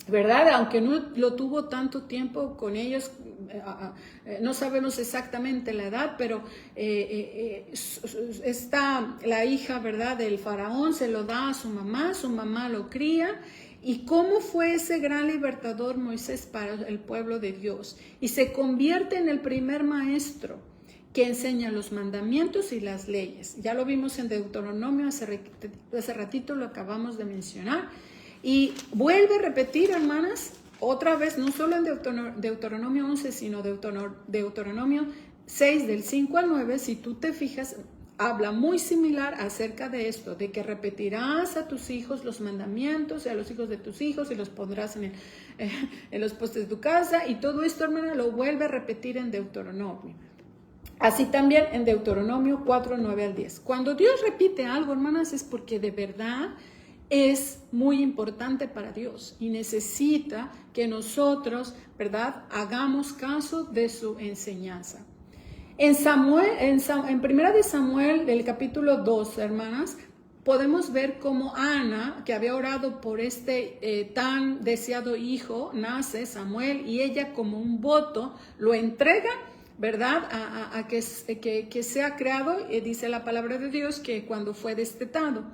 ¿verdad? Aunque no lo tuvo tanto tiempo con ellos, no sabemos exactamente la edad, pero está la hija, ¿verdad?, del faraón, se lo da a su mamá lo cría. ¿Y cómo fue ese gran libertador Moisés para el pueblo de Dios? Y se convierte en el primer maestro que enseña los mandamientos y las leyes. Ya lo vimos en Deuteronomio, hace ratito lo acabamos de mencionar. Y vuelve a repetir, hermanas, otra vez, no solo en Deuteronomio 11, sino Deuteronomio 6, del 5 al 9, si tú te fijas, habla muy similar acerca de esto, de que repetirás a tus hijos los mandamientos y a los hijos de tus hijos y los pondrás en los postes de tu casa, y todo esto, hermana, lo vuelve a repetir en Deuteronomio. Así también en Deuteronomio 4, 9 al 10. Cuando Dios repite algo, hermanas, es porque de verdad es muy importante para Dios y necesita que nosotros, ¿verdad?, hagamos caso de su enseñanza. En Primera de Samuel, del capítulo 2, hermanas, podemos ver cómo Ana, que había orado por este tan deseado hijo, nace Samuel, y ella, como un voto, lo entrega, ¿verdad?, a que sea creado. Dice la palabra de Dios que cuando fue destetado.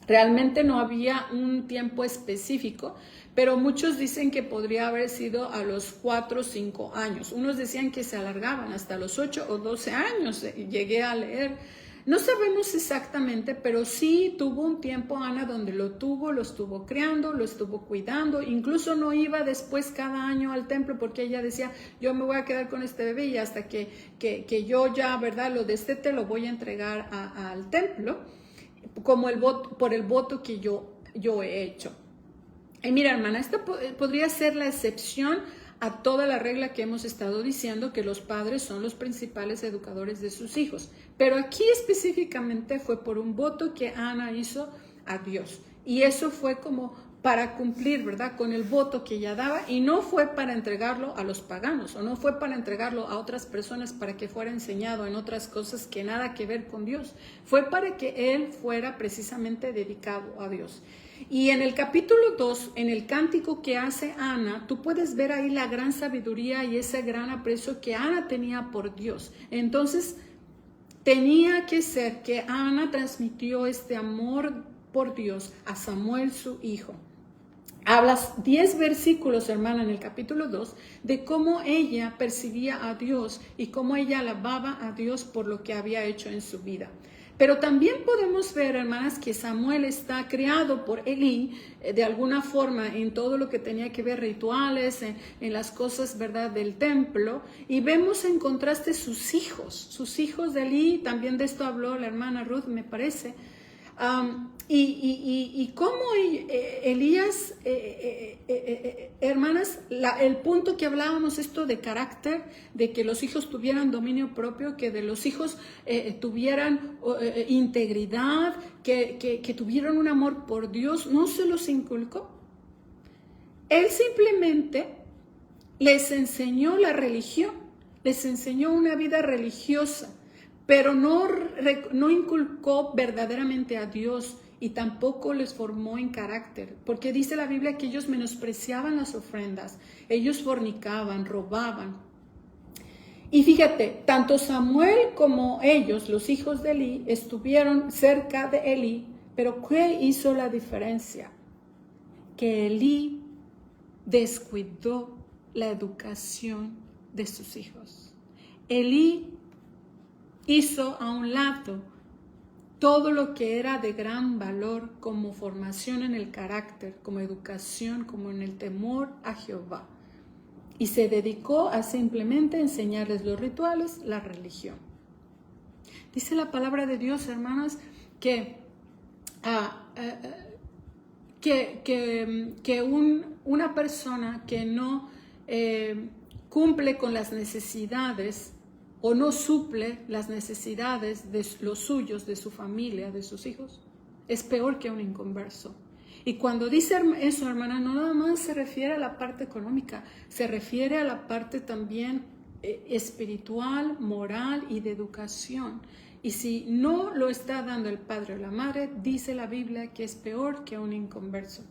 Realmente no había un tiempo específico, pero muchos dicen que podría haber sido a los 4 o 5 años. Unos decían que se alargaban hasta los 8 o 12 años. Llegué a leer. No sabemos exactamente, pero sí tuvo un tiempo Ana donde lo estuvo criando, lo estuvo cuidando. Incluso no iba después cada año al templo porque ella decía, yo me voy a quedar con este bebé y hasta que yo ya, ¿verdad?, lo destete, lo voy a entregar al templo, como por el voto que yo he hecho. Y mira, hermana, esta podría ser la excepción a toda la regla que hemos estado diciendo, que los padres son los principales educadores de sus hijos. Pero aquí específicamente fue por un voto que Ana hizo a Dios. Y eso fue como para cumplir, ¿verdad?, con el voto que ella daba, y no fue para entregarlo a los paganos, o no fue para entregarlo a otras personas para que fuera enseñado en otras cosas que nada que ver con Dios. Fue para que él fuera precisamente dedicado a Dios. Y en el capítulo 2, en el cántico que hace Ana, tú puedes ver ahí la gran sabiduría y ese gran aprecio que Ana tenía por Dios. Entonces, tenía que ser que Ana transmitió este amor por Dios a Samuel, su hijo. Hablas 10 versículos, hermana, en el capítulo 2, de cómo ella percibía a Dios y cómo ella alababa a Dios por lo que había hecho en su vida. Pero también podemos ver, hermanas, que Samuel está criado por Elí de alguna forma en todo lo que tenía que ver rituales, en las cosas, ¿verdad?, del templo. Y vemos en contraste sus hijos de Elí. También de esto habló la hermana Ruth, me parece. Y cómo Elías, hermanas, el punto que hablábamos, esto de carácter, de que los hijos tuvieran dominio propio, que de los hijos tuvieran integridad, que tuvieran un amor por Dios, no se los inculcó. Él simplemente les enseñó la religión, les enseñó una vida religiosa, pero no inculcó verdaderamente a Dios y tampoco les formó en carácter, porque dice la Biblia que ellos menospreciaban las ofrendas, ellos fornicaban, robaban. Y fíjate, tanto Samuel como ellos, los hijos de Elí, estuvieron cerca de Elí, pero ¿qué hizo la diferencia? Que Elí descuidó la educación de sus hijos. Elí hizo a un lado todo lo que era de gran valor como formación en el carácter, como educación, como en el temor a Jehová. Y se dedicó a simplemente enseñarles los rituales, la religión. Dice la palabra de Dios, hermanas, que una persona que no cumple con las necesidades o no suple las necesidades de los suyos, de su familia, de sus hijos, es peor que un inconverso. Y cuando dice eso, hermana, no nada más se refiere a la parte económica, se refiere a la parte también espiritual, moral y de educación. Y si no lo está dando el padre o la madre, dice la Biblia que es peor que un inconverso.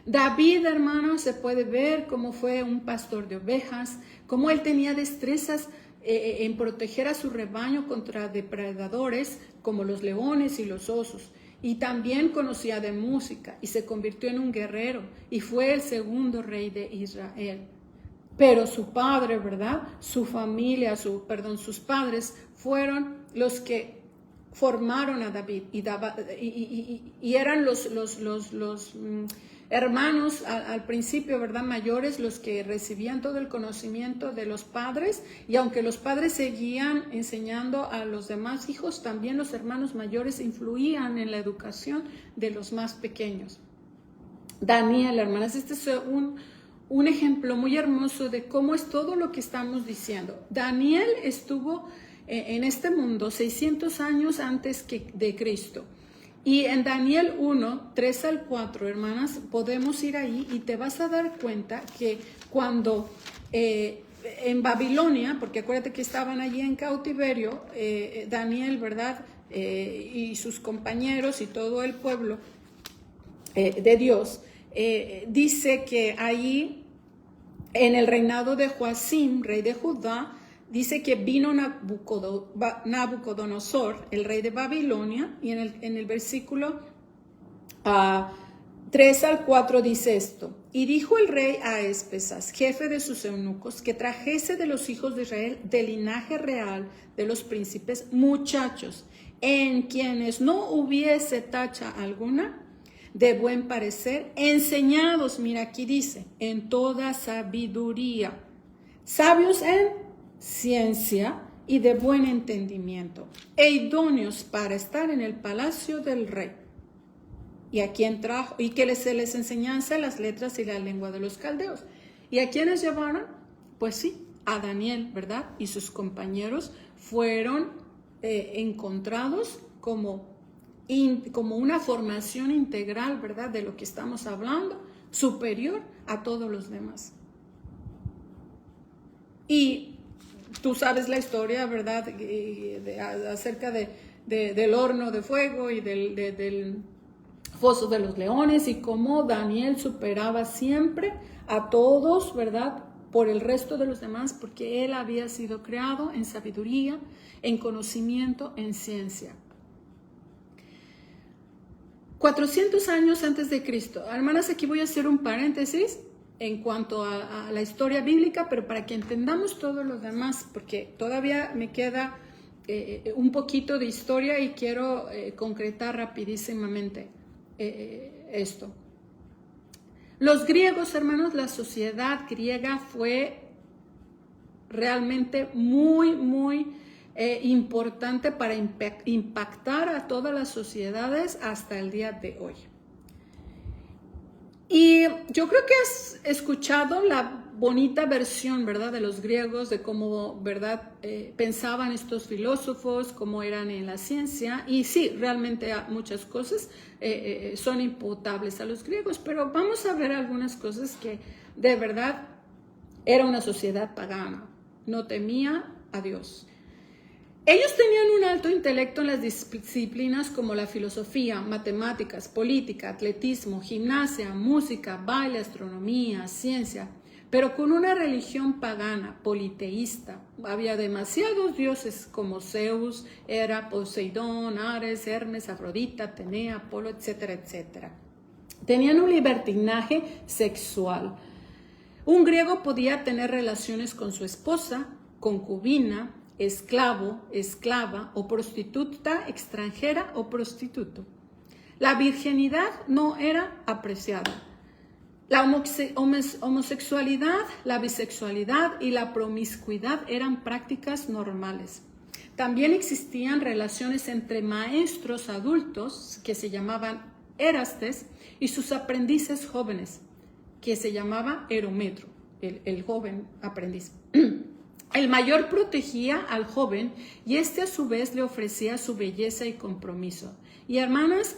David, hermanos, se puede ver cómo fue un pastor de ovejas, cómo él tenía destrezas en proteger a su rebaño contra depredadores como los leones y los osos. Y también conocía de música y se convirtió en un guerrero y fue el segundo rey de Israel. Pero su padre, ¿verdad? Su familia, sus padres fueron los que formaron a David y eran los hermanos al principio, ¿verdad?, mayores, los que recibían todo el conocimiento de los padres, y aunque los padres seguían enseñando a los demás hijos, también los hermanos mayores influían en la educación de los más pequeños. Daniel, hermanas, este es un ejemplo muy hermoso de cómo es todo lo que estamos diciendo. Daniel estuvo en este mundo 600 años antes de Cristo. Y en Daniel 1, 3 al 4, hermanas, podemos ir ahí y te vas a dar cuenta que cuando en Babilonia, porque acuérdate que estaban allí en cautiverio, Daniel, ¿verdad? Y sus compañeros y todo el pueblo de Dios, dice que ahí en el reinado de Joacim, rey de Judá, dice que vino Nabucodonosor, el rey de Babilonia, y en el versículo 3 al 4 dice esto: y dijo el rey a Espesas, jefe de sus eunucos, que trajese de los hijos de Israel, del linaje real de los príncipes, muchachos, en quienes no hubiese tacha alguna, de buen parecer, enseñados, mira aquí dice, en toda sabiduría, sabios en ciencia y de buen entendimiento, e idóneos para estar en el palacio del rey. Y a quien trajo, y que se les enseñase las letras y la lengua de los caldeos. ¿Y a quiénes llevaron? Pues sí, a Daniel, ¿verdad? Y sus compañeros fueron encontrados como una formación integral, ¿verdad? De lo que estamos hablando, superior a todos los demás. Y tú sabes la historia, ¿verdad? Acerca del horno de fuego y del foso de los leones, y cómo Daniel superaba siempre a todos, ¿verdad?, por el resto de los demás, porque él había sido creado en sabiduría, en conocimiento, en ciencia. 400 años antes de Cristo. Hermanas, aquí voy a hacer un paréntesis en cuanto a la historia bíblica, pero para que entendamos todo lo demás, porque todavía me queda un poquito de historia y quiero concretar rapidísimamente esto. Los griegos, hermanos, la sociedad griega fue realmente muy, muy importante para impactar a todas las sociedades hasta el día de hoy. Y yo creo que has escuchado la bonita versión, ¿verdad?, de los griegos, de cómo, ¿verdad?, pensaban estos filósofos, cómo eran en la ciencia. Y sí, realmente muchas cosas son imputables a los griegos, pero vamos a ver algunas cosas que de verdad era una sociedad pagana, no temía a Dios. Ellos tenían un alto intelecto en las disciplinas como la filosofía, matemáticas, política, atletismo, gimnasia, música, baile, astronomía, ciencia, pero con una religión pagana, politeísta. Había demasiados dioses como Zeus, Hera, Poseidón, Ares, Hermes, Afrodita, Atenea, Apolo, etcétera, etcétera. Tenían un libertinaje sexual. Un griego podía tener relaciones con su esposa, concubina, esclavo, esclava o prostituta extranjera o prostituto. La virginidad no era apreciada. La homosexualidad, la bisexualidad y la promiscuidad eran prácticas normales. También existían relaciones entre maestros adultos, que se llamaban erastes, y sus aprendices jóvenes, que se llamaba erometro, el joven aprendiz. El mayor protegía al joven y este a su vez le ofrecía su belleza y compromiso. Y hermanas,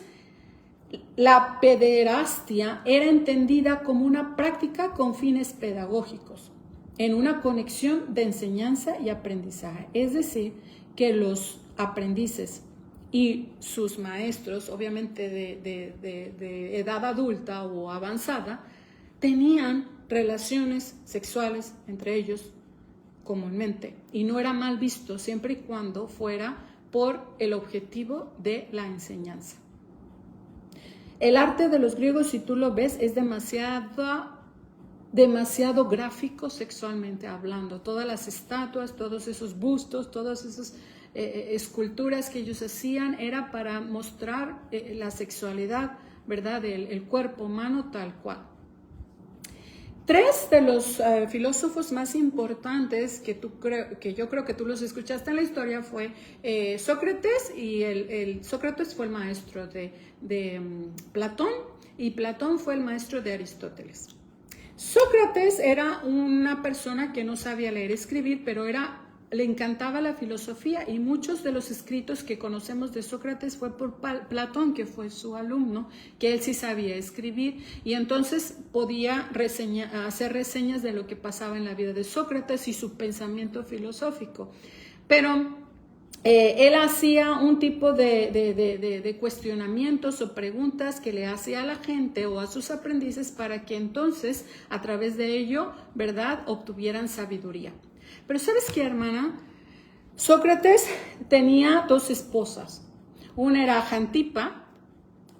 la pederastia era entendida como una práctica con fines pedagógicos, en una conexión de enseñanza y aprendizaje. Es decir, que los aprendices y sus maestros, obviamente de edad adulta o avanzada, tenían relaciones sexuales entre ellos comúnmente, y no era mal visto siempre y cuando fuera por el objetivo de la enseñanza. El arte de los griegos, si tú lo ves, es demasiado gráfico sexualmente hablando. Todas las estatuas, todos esos bustos, todas esas esculturas que ellos hacían era para mostrar la sexualidad, ¿verdad?, del cuerpo humano tal cual. Tres de los filósofos más importantes que yo creo que tú los escuchaste en la historia fue Sócrates, y Sócrates fue el maestro de Platón, y Platón fue el maestro de Aristóteles. Sócrates era una persona que no sabía leer y escribir, pero le encantaba la filosofía, y muchos de los escritos que conocemos de Sócrates fue por Platón, que fue su alumno, que él sí sabía escribir, y entonces podía hacer reseñas de lo que pasaba en la vida de Sócrates y su pensamiento filosófico. Pero él hacía un tipo de cuestionamientos o preguntas que le hacía a la gente o a sus aprendices para que entonces a través de ello, ¿verdad?, obtuvieran sabiduría. Pero ¿sabes qué, hermana? Sócrates tenía dos esposas. Una era Xantipa,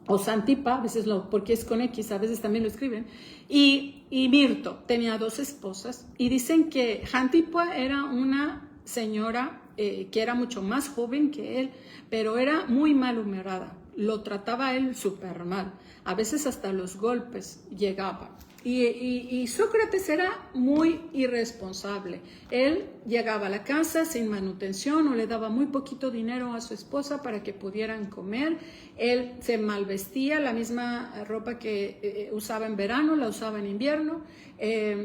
o Xantipa, a veces porque es con X, a veces también lo escriben, y Mirto. Tenía dos esposas, y dicen que Xantipa era una señora que era mucho más joven que él, pero era muy malhumorada. Lo trataba él súper mal. A veces hasta los golpes llegaban. Y Sócrates era muy irresponsable. Él llegaba a la casa sin manutención o le daba muy poquito dinero a su esposa para que pudieran comer. Él se malvestía, la misma ropa que usaba en verano la usaba en invierno.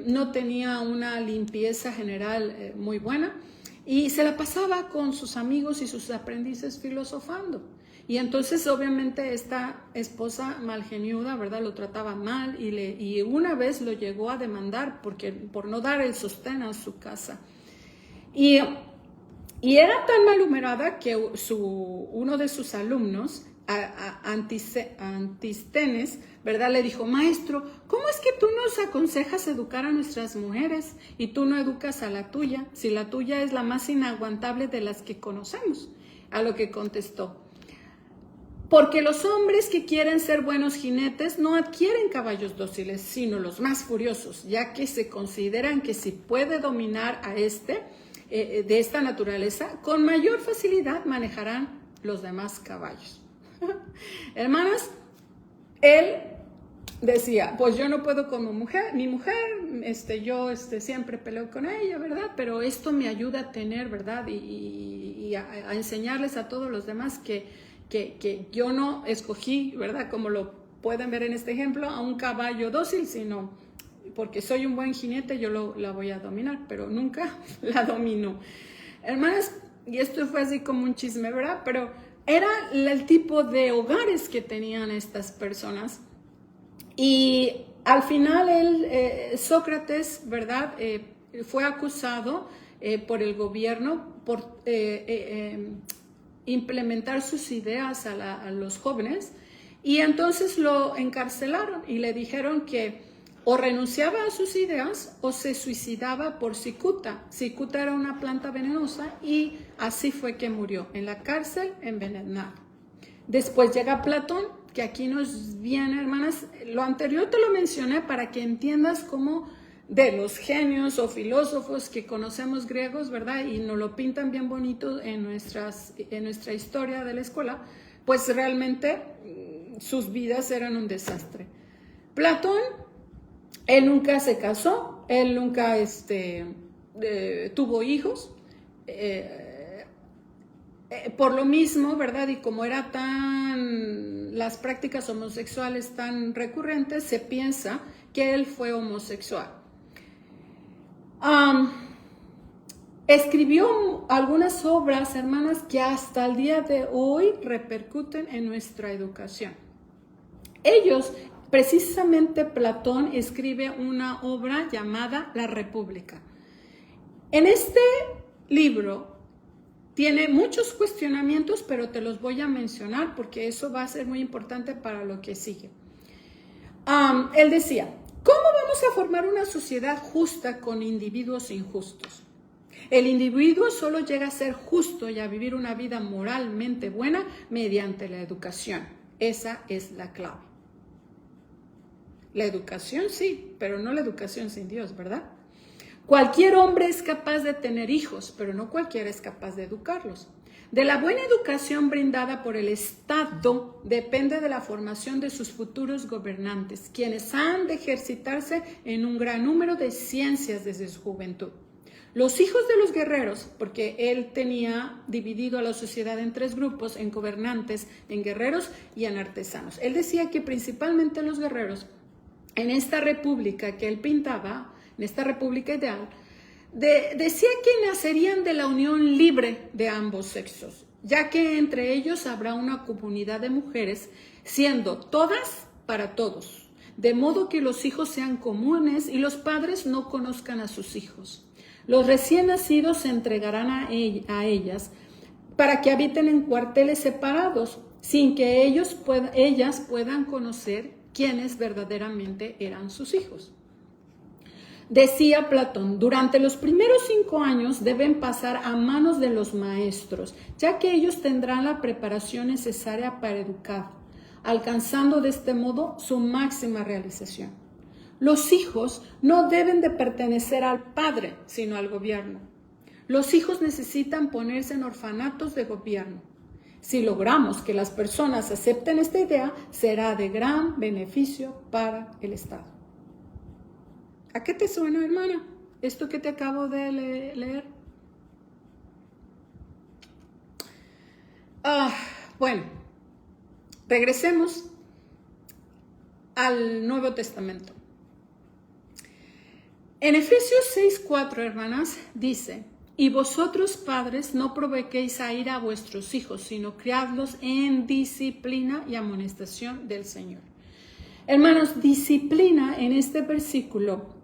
No tenía una limpieza general muy buena y se la pasaba con sus amigos y sus aprendices filosofando. Y entonces obviamente esta esposa malgeniuda, ¿verdad?, lo trataba mal y una vez lo llegó a demandar por no dar el sostén a su casa. Y era tan malhumorada que uno de sus alumnos, Antístenes, ¿verdad?, le dijo: maestro, ¿cómo es que tú nos aconsejas educar a nuestras mujeres y tú no educas a la tuya, si la tuya es la más inaguantable de las que conocemos? A lo que contestó: porque los hombres que quieren ser buenos jinetes no adquieren caballos dóciles, sino los más furiosos, ya que se consideran que si puede dominar a este, de esta naturaleza, con mayor facilidad manejarán los demás caballos. Hermanas, él decía, pues yo no puedo con mi mujer, yo siempre peleo con ella, ¿verdad? Pero esto me ayuda a tener, ¿verdad? Y a enseñarles a todos los demás que yo no escogí, ¿verdad? Como lo pueden ver en este ejemplo, a un caballo dócil, sino porque soy un buen jinete, yo la voy a dominar, pero nunca la domino. Hermanas, y esto fue así como un chisme, ¿verdad? Pero era el tipo de hogares que tenían estas personas. Y al final Sócrates, ¿verdad? Fue acusado por el gobierno por implementar sus ideas a los jóvenes, y entonces lo encarcelaron y le dijeron que o renunciaba a sus ideas o se suicidaba por cicuta. Cicuta era una planta venenosa y así fue que murió, en la cárcel, envenenado. Después llega Platón, que aquí nos viene, hermanas, lo anterior te lo mencioné para que entiendas cómo de los genios o filósofos que conocemos griegos, ¿verdad? Y nos lo pintan bien bonito en nuestra historia de la escuela, pues realmente sus vidas eran un desastre. Platón, él nunca se casó, él nunca tuvo hijos, por lo mismo, ¿verdad? Y como las prácticas homosexuales tan recurrentes, se piensa que él fue homosexual. Escribió algunas obras, hermanas, que hasta el día de hoy repercuten en nuestra educación. Precisamente Platón escribe una obra llamada La República. En este libro tiene muchos cuestionamientos, pero te los voy a mencionar porque eso va a ser muy importante para lo que sigue. Él decía, ¿cómo vamos a formar una sociedad justa con individuos injustos? El individuo solo llega a ser justo y a vivir una vida moralmente buena mediante la educación. Esa es la clave. La educación sí, pero no la educación sin Dios, ¿verdad? Cualquier hombre es capaz de tener hijos, pero no cualquiera es capaz de educarlos. De la buena educación brindada por el Estado depende de la formación de sus futuros gobernantes, quienes han de ejercitarse en un gran número de ciencias desde su juventud. Los hijos de los guerreros, porque él tenía dividido a la sociedad en 3 grupos, en gobernantes, en guerreros y en artesanos. Él decía que principalmente los guerreros, en esta república que él pintaba, en esta república ideal, decía que nacerían de la unión libre de ambos sexos, ya que entre ellos habrá una comunidad de mujeres, siendo todas para todos, de modo que los hijos sean comunes y los padres no conozcan a sus hijos. Los recién nacidos se entregarán a ellas para que habiten en cuarteles separados, sin que ellas puedan conocer quiénes verdaderamente eran sus hijos. Decía Platón, durante los primeros 5 años deben pasar a manos de los maestros, ya que ellos tendrán la preparación necesaria para educar, alcanzando de este modo su máxima realización. Los hijos no deben de pertenecer al padre, sino al gobierno. Los hijos necesitan ponerse en orfanatos de gobierno. Si logramos que las personas acepten esta idea, será de gran beneficio para el Estado. ¿A qué te suena, hermana, esto que te acabo de leer? Bueno, regresemos al Nuevo Testamento. En Efesios 6:4, hermanas, dice, y vosotros, padres, no provoquéis a ira a vuestros hijos, sino criadlos en disciplina y amonestación del Señor. Hermanos, disciplina en este versículo,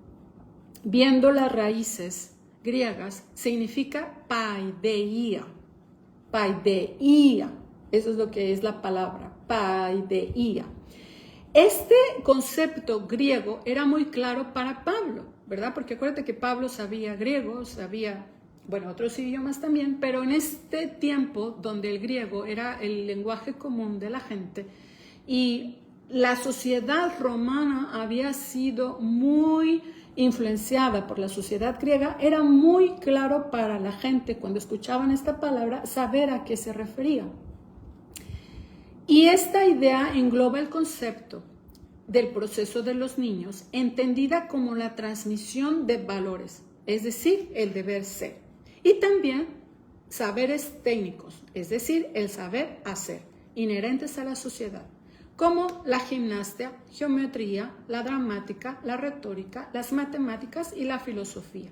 viendo las raíces griegas, significa paideia. Paideia, eso es lo que es la palabra, paideia. Este concepto griego era muy claro para Pablo, ¿verdad? Porque acuérdate que Pablo sabía griego, sabía, otros idiomas también, pero en este tiempo donde el griego era el lenguaje común de la gente y la sociedad romana había sido muy influenciada por la sociedad griega, era muy claro para la gente cuando escuchaban esta palabra saber a qué se refería. Y esta idea engloba el concepto del proceso de los niños, entendida como la transmisión de valores, es decir, el deber ser, y también saberes técnicos, es decir, el saber hacer, inherentes a la sociedad, como la gimnasia, geometría, la dramática, la retórica, las matemáticas y la filosofía.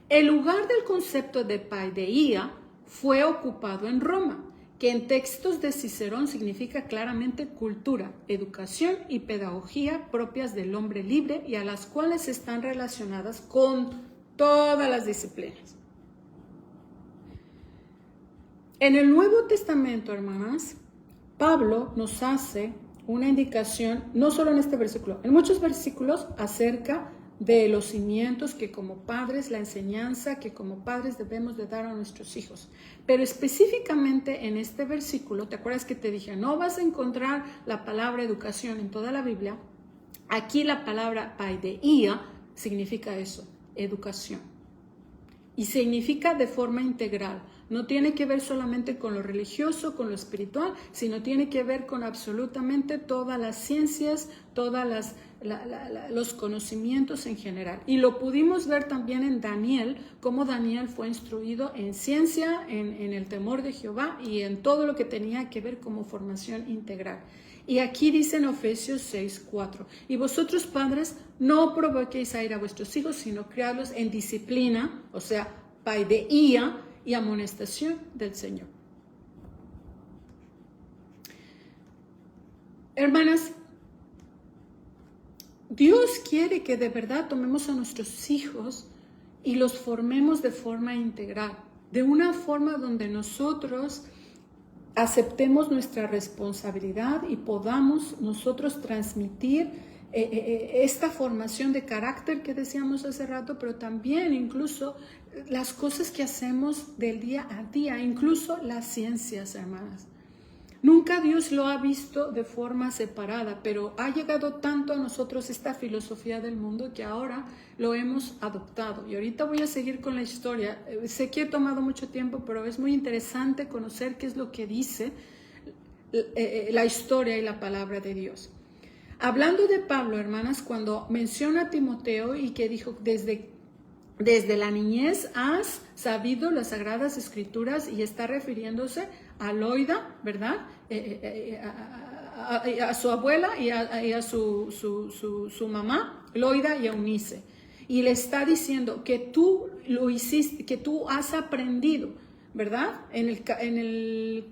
El lugar del concepto de paideia fue ocupado en Roma, que en textos de Cicerón significa claramente cultura, educación y pedagogía propias del hombre libre y a las cuales están relacionadas con todas las disciplinas. En el Nuevo Testamento, hermanas, Pablo nos hace una indicación, no solo en este versículo, en muchos versículos acerca de los cimientos que como padres, la enseñanza que como padres debemos de dar a nuestros hijos. Pero específicamente en este versículo, ¿te acuerdas que te dije? No vas a encontrar la palabra educación en toda la Biblia. Aquí la palabra paideia significa eso, educación. Y significa de forma integral. No tiene que ver solamente con lo religioso, con lo espiritual, sino tiene que ver con absolutamente todas las ciencias, todos los conocimientos en general. Y lo pudimos ver también en Daniel, cómo Daniel fue instruido en ciencia, en el temor de Jehová y en todo lo que tenía que ver como formación integral. Y aquí dice en Efesios 6:4, y vosotros padres no provoquéis a ira a vuestros hijos, sino criadlos en disciplina, o sea, paideia, y amonestación del Señor. Hermanas, Dios quiere que de verdad tomemos a nuestros hijos y los formemos de forma integral, de una forma donde nosotros aceptemos nuestra responsabilidad y podamos nosotros transmitir esta formación de carácter que decíamos hace rato, pero también incluso las cosas que hacemos del día a día, incluso las ciencias, hermanas. Nunca Dios lo ha visto de forma separada, pero ha llegado tanto a nosotros esta filosofía del mundo que ahora lo hemos adoptado. Y ahorita voy a seguir con la historia. Sé que he tomado mucho tiempo, pero es muy interesante conocer qué es lo que dice la historia y la palabra de Dios. Hablando de Pablo, hermanas, cuando menciona a Timoteo y que dijo, desde la niñez has sabido las Sagradas Escrituras, y está refiriéndose a Loida, ¿verdad? A su abuela y a su mamá, Loida y Eunice. Y le está diciendo que tú lo hiciste, que tú has aprendido, ¿verdad? En el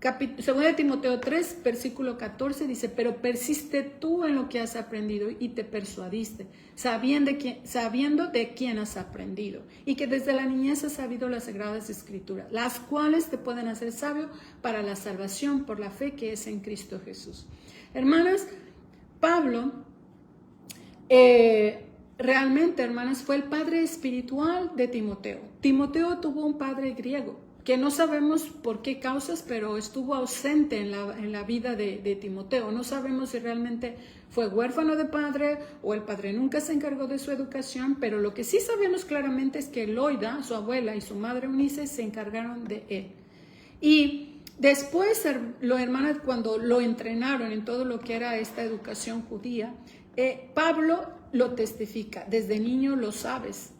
2 de Timoteo 3, versículo 14 dice, pero persiste tú en lo que has aprendido y te persuadiste, sabiendo de quién has aprendido, y que desde la niñez has sabido las Sagradas Escrituras, las cuales te pueden hacer sabio para la salvación por la fe que es en Cristo Jesús. Hermanas, Pablo realmente, hermanas, fue el padre espiritual de Timoteo. Timoteo tuvo un padre griego, que no sabemos por qué causas, pero estuvo ausente en la vida de Timoteo. No sabemos si realmente fue huérfano de padre o el padre nunca se encargó de su educación, pero lo que sí sabemos claramente es que Loida, su abuela, y su madre Eunice se encargaron de él. Y después, hermanas, cuando lo entrenaron en todo lo que era esta educación judía, Pablo lo testifica, desde niño lo sabes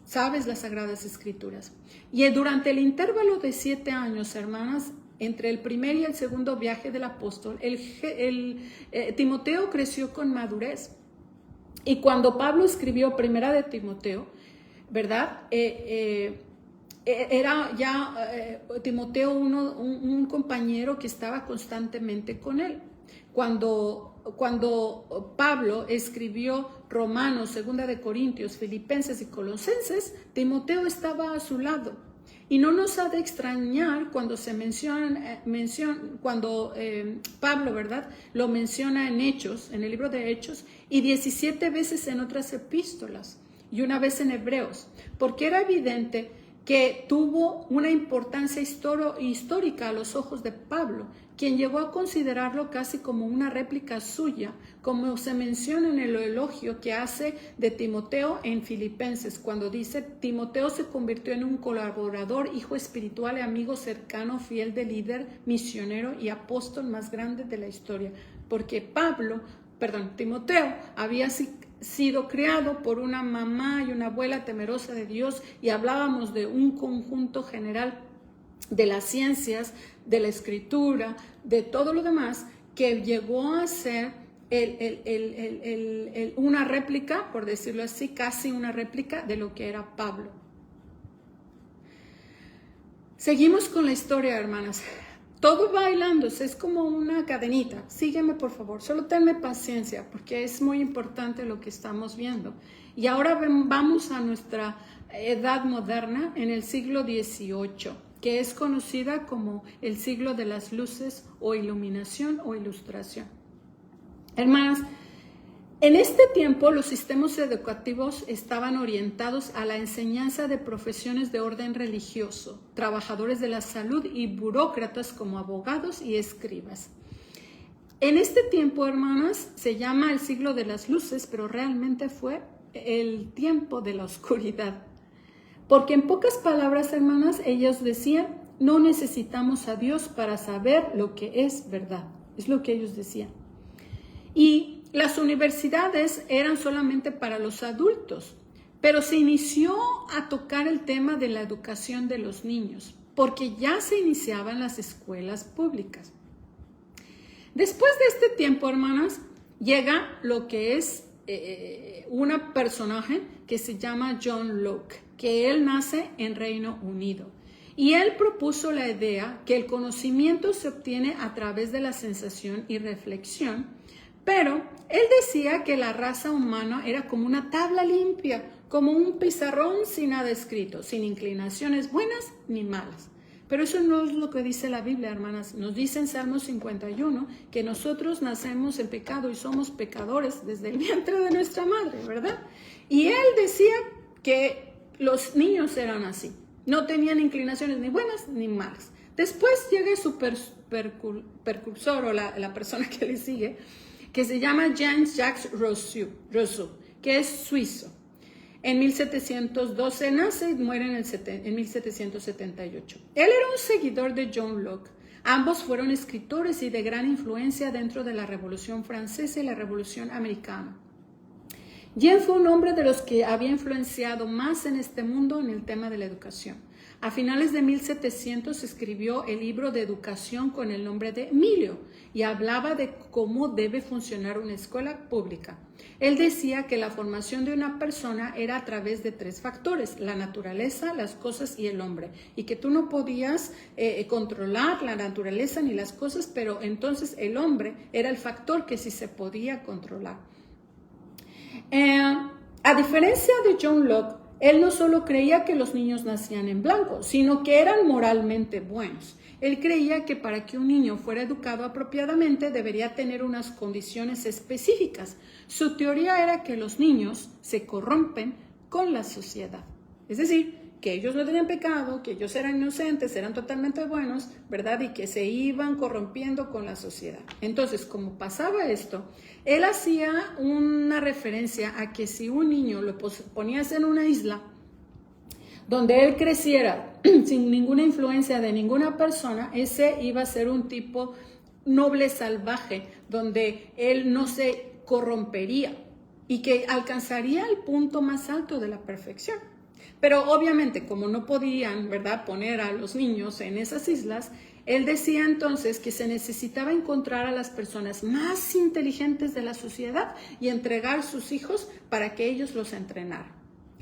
las Sagradas Escrituras. Y durante el intervalo de 7 años, hermanas, entre el primer y el segundo viaje del apóstol, Timoteo creció con madurez. Y cuando Pablo escribió Primera de Timoteo, ¿verdad? Era ya Timoteo un compañero que estaba constantemente con él. Cuando Pablo escribió Romanos, Segunda de Corintios, Filipenses y Colosenses, Timoteo estaba a su lado. Y no nos ha de extrañar cuando cuando Pablo, ¿verdad?, lo menciona en Hechos, en el libro de Hechos, y 17 veces en otras epístolas, y una vez en Hebreos, porque era evidente que tuvo una importancia histórica a los ojos de Pablo, quien llegó a considerarlo casi como una réplica suya, como se menciona en el elogio que hace de Timoteo en Filipenses, cuando dice: Timoteo se convirtió en un colaborador, hijo espiritual y amigo cercano, fiel de líder, misionero y apóstol más grande de la historia. Porque Timoteo había sido criado por una mamá y una abuela temerosa de Dios, y hablábamos de un conjunto general de las ciencias, de la escritura, de todo lo demás, que llegó a ser una réplica, por decirlo así, casi una réplica de lo que era Pablo. Seguimos con la historia, hermanas. Todo bailándose, es como una cadenita. Sígueme, por favor, solo tenme paciencia, porque es muy importante lo que estamos viendo. Y ahora vamos a nuestra edad moderna, en el siglo XVIII, que es conocida como el siglo de las luces, o iluminación, o ilustración. Hermanas, en este tiempo los sistemas educativos estaban orientados a la enseñanza de profesiones de orden religioso, trabajadores de la salud y burócratas como abogados y escribas. En este tiempo, hermanas, se llama el siglo de las luces, pero realmente fue el tiempo de la oscuridad. Porque en pocas palabras, hermanas, ellos decían: no necesitamos a Dios para saber lo que es verdad. Es lo que ellos decían. Y las universidades eran solamente para los adultos, pero se inició a tocar el tema de la educación de los niños, porque ya se iniciaban las escuelas públicas. Después de este tiempo, hermanas, llega lo que es un personaje que se llama John Locke, que él nace en Reino Unido. Y él propuso la idea que el conocimiento se obtiene a través de la sensación y reflexión, pero él decía que la raza humana era como una tabla limpia, como un pizarrón sin nada escrito, sin inclinaciones buenas ni malas. Pero eso no es lo que dice la Biblia, hermanas. Nos dice en Salmo 51 que nosotros nacemos en pecado y somos pecadores desde el vientre de nuestra madre, ¿verdad? Y él decía que los niños eran así, no tenían inclinaciones ni buenas ni malas. Después llega su precursor, o la persona que le sigue, que se llama Jean-Jacques Rousseau, que es suizo. En 1712 nace y muere en 1778. Él era un seguidor de John Locke. Ambos fueron escritores y de gran influencia dentro de la Revolución Francesa y la Revolución Americana. Jean fue un hombre de los que había influenciado más en este mundo en el tema de la educación. A finales de 1700 escribió el libro de educación con el nombre de Emilio y hablaba de cómo debe funcionar una escuela pública. Él decía que la formación de una persona era a través de 3 factores: la naturaleza, las cosas y el hombre, y que tú no podías controlar la naturaleza ni las cosas, pero entonces el hombre era el factor que sí se podía controlar. A diferencia de John Locke, él no solo creía que los niños nacían en blanco, sino que eran moralmente buenos. Él creía que para que un niño fuera educado apropiadamente debería tener unas condiciones específicas. Su teoría era que los niños se corrompen con la sociedad. Es decir, que ellos no tenían pecado, que ellos eran inocentes, eran totalmente buenos, ¿verdad? Y que se iban corrompiendo con la sociedad. Entonces, como pasaba esto, él hacía una referencia a que si un niño lo ponías en una isla donde él creciera sin ninguna influencia de ninguna persona, ese iba a ser un tipo noble salvaje, donde él no se corrompería y que alcanzaría el punto más alto de la perfección. Pero obviamente, como no podían, ¿verdad?, poner a los niños en esas islas, él decía entonces que se necesitaba encontrar a las personas más inteligentes de la sociedad y entregar sus hijos para que ellos los entrenaran.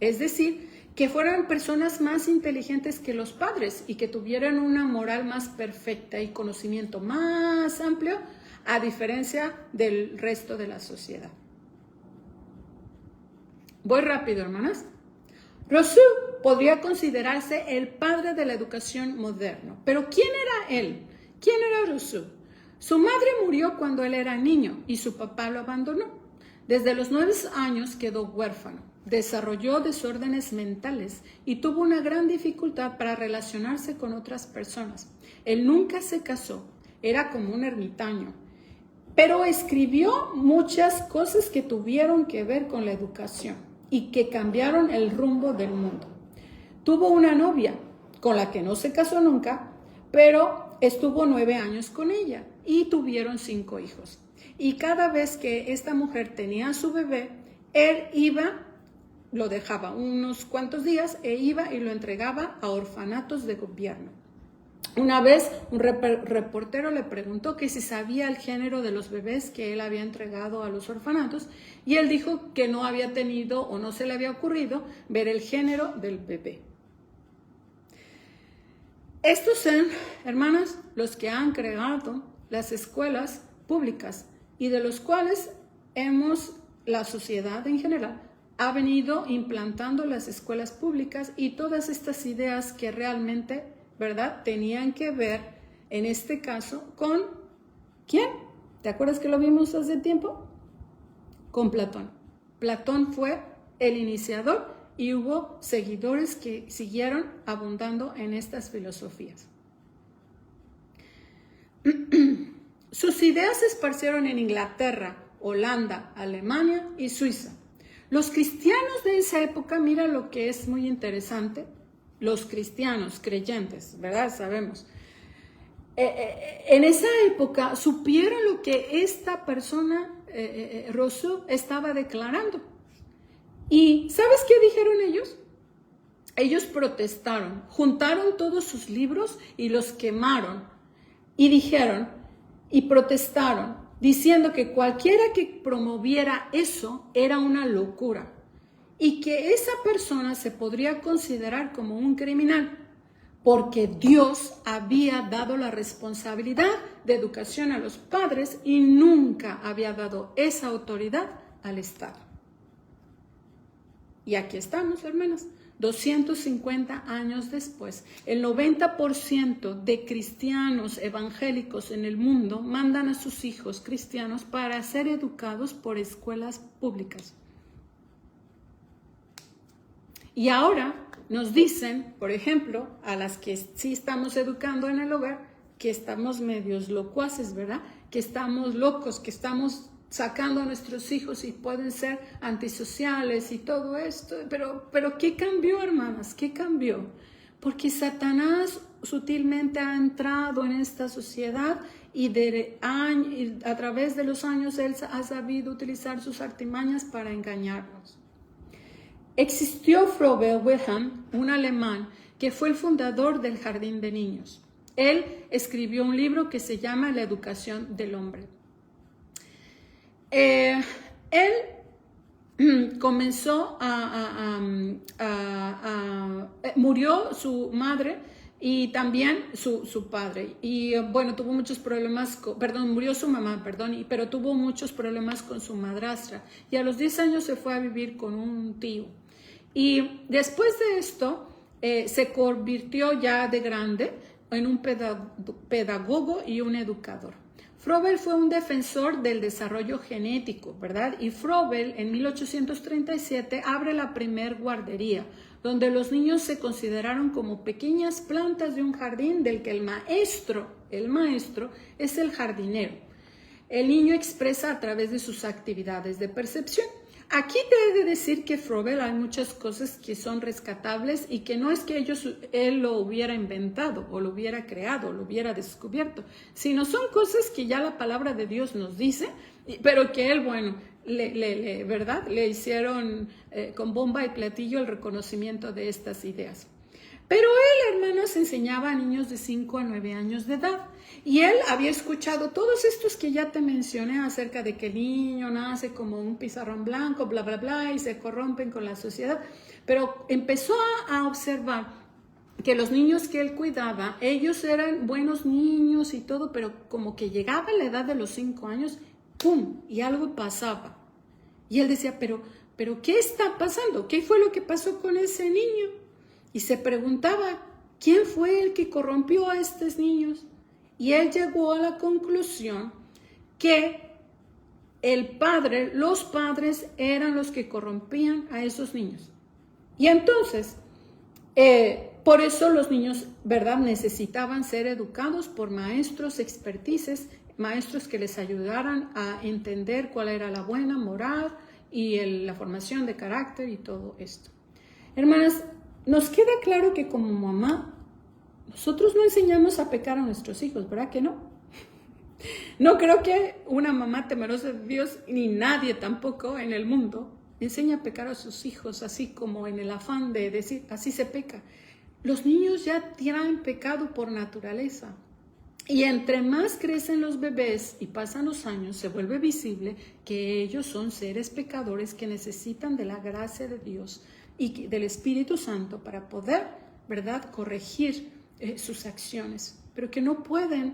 Es decir, que fueran personas más inteligentes que los padres y que tuvieran una moral más perfecta y conocimiento más amplio, a diferencia del resto de la sociedad. Voy rápido, hermanas. Rousseau podría considerarse el padre de la educación moderna. Pero ¿quién era él? ¿Quién era Rousseau? Su madre murió cuando él era niño y su papá lo abandonó. Desde los 9 años quedó huérfano, desarrolló desórdenes mentales y tuvo una gran dificultad para relacionarse con otras personas. Él nunca se casó, era como un ermitaño, pero escribió muchas cosas que tuvieron que ver con la educación y que cambiaron el rumbo del mundo. Tuvo una novia con la que no se casó nunca, pero estuvo 9 años con ella y tuvieron 5 hijos. Y cada vez que esta mujer tenía a su bebé, él iba, lo dejaba unos cuantos días e iba y lo entregaba a orfanatos de gobierno. Una vez un reportero le preguntó que si sabía el género de los bebés que él había entregado a los orfanatos y él dijo que no había tenido o no se le había ocurrido ver el género del bebé. Estos son, hermanas, los que han creado las escuelas públicas y de los cuales la sociedad en general, ha venido implantando las escuelas públicas y todas estas ideas que realmente, ¿verdad?, tenían que ver, en este caso, con ¿quién? ¿Te acuerdas que lo vimos hace tiempo? Con Platón. Platón fue el iniciador y hubo seguidores que siguieron abundando en estas filosofías. Sus ideas se esparcieron en Inglaterra, Holanda, Alemania y Suiza. Los cristianos de esa época, mira lo que es muy interesante, los cristianos creyentes, ¿verdad? Sabemos. En esa época supieron lo que esta persona, Rousseau, estaba declarando. ¿Y sabes qué dijeron ellos? Ellos protestaron, juntaron todos sus libros y los quemaron y dijeron y protestaron, diciendo que cualquiera que promoviera eso era una locura y que esa persona se podría considerar como un criminal porque Dios había dado la responsabilidad de educación a los padres y nunca había dado esa autoridad al Estado. Y aquí estamos, hermanas, 250 años después, el 90% de cristianos evangélicos en el mundo mandan a sus hijos cristianos para ser educados por escuelas públicas. Y ahora nos dicen, por ejemplo, a las que sí estamos educando en el hogar, que estamos medios locuaces, ¿verdad? Que estamos locos, que estamos sacando a nuestros hijos y pueden ser antisociales y todo esto. Pero ¿qué cambió, hermanas? ¿Qué cambió? Porque Satanás sutilmente ha entrado en esta sociedad y a través de los años él ha sabido utilizar sus artimañas para engañarnos. Existió Froebel Wilhelm, un alemán, que fue el fundador del Jardín de Niños. Él escribió un libro que se llama La educación del hombre. Él comenzó murió su madre y también su padre. Y bueno, tuvo muchos problemas, murió su mamá, pero tuvo muchos problemas con su madrastra. Y a los 10 años se fue a vivir con un tío. Y después de esto, se convirtió ya de grande en un pedagogo y un educador. Froebel fue un defensor del desarrollo genético, ¿verdad? Y Froebel en 1837 abre la primer guardería, donde los niños se consideraron como pequeñas plantas de un jardín del que el maestro es el jardinero. El niño expresa a través de sus actividades de percepción. Aquí te he de decir que Froebel hay muchas cosas que son rescatables y que no es que él lo hubiera inventado o lo hubiera creado o lo hubiera descubierto, sino son cosas que ya la palabra de Dios nos dice, pero que él, bueno, ¿verdad? Le hicieron con bomba y platillo el reconocimiento de estas ideas. Pero él, hermanos, enseñaba a niños de 5 a 9 años de edad. Y él había escuchado todos estos que ya te mencioné acerca de que el niño nace como un pizarrón blanco, bla, bla, bla, y se corrompen con la sociedad. Pero empezó a observar que los niños que él cuidaba, ellos eran buenos niños y todo, pero como que llegaba la edad de los 5 años, ¡pum!, y algo pasaba. Y él decía, pero ¿qué está pasando? ¿Qué fue lo que pasó con ese niño? Y se preguntaba, ¿quién fue el que corrompió a estos niños? Y él llegó a la conclusión que los padres eran los que corrompían a esos niños. Y entonces, por eso los niños, ¿verdad?, necesitaban ser educados por maestros expertices, maestros que les ayudaran a entender cuál era la buena moral y la formación de carácter y todo esto. Hermanas, nos queda claro que como mamá, nosotros no enseñamos a pecar a nuestros hijos, ¿verdad que no? No creo que una mamá temerosa de Dios, ni nadie tampoco en el mundo, enseña a pecar a sus hijos así como en el afán de decir, así se peca. Los niños ya tienen pecado por naturaleza. Y entre más crecen los bebés y pasan los años, se vuelve visible que ellos son seres pecadores que necesitan de la gracia de Dios y del Espíritu Santo para poder, ¿verdad?, corregir sus acciones, pero que no pueden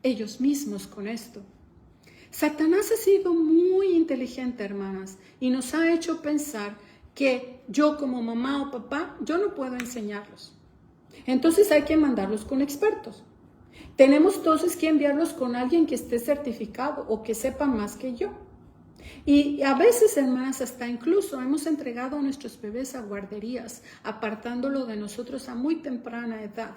ellos mismos con esto. Satanás ha sido muy inteligente, hermanas, y nos ha hecho pensar que yo como mamá o papá, yo no puedo enseñarlos. Entonces hay que mandarlos con expertos. Tenemos entonces que enviarlos con alguien que esté certificado o que sepa más que yo. Y a veces, hermanas, hasta incluso hemos entregado a nuestros bebés a guarderías, apartándolo de nosotros a muy temprana edad.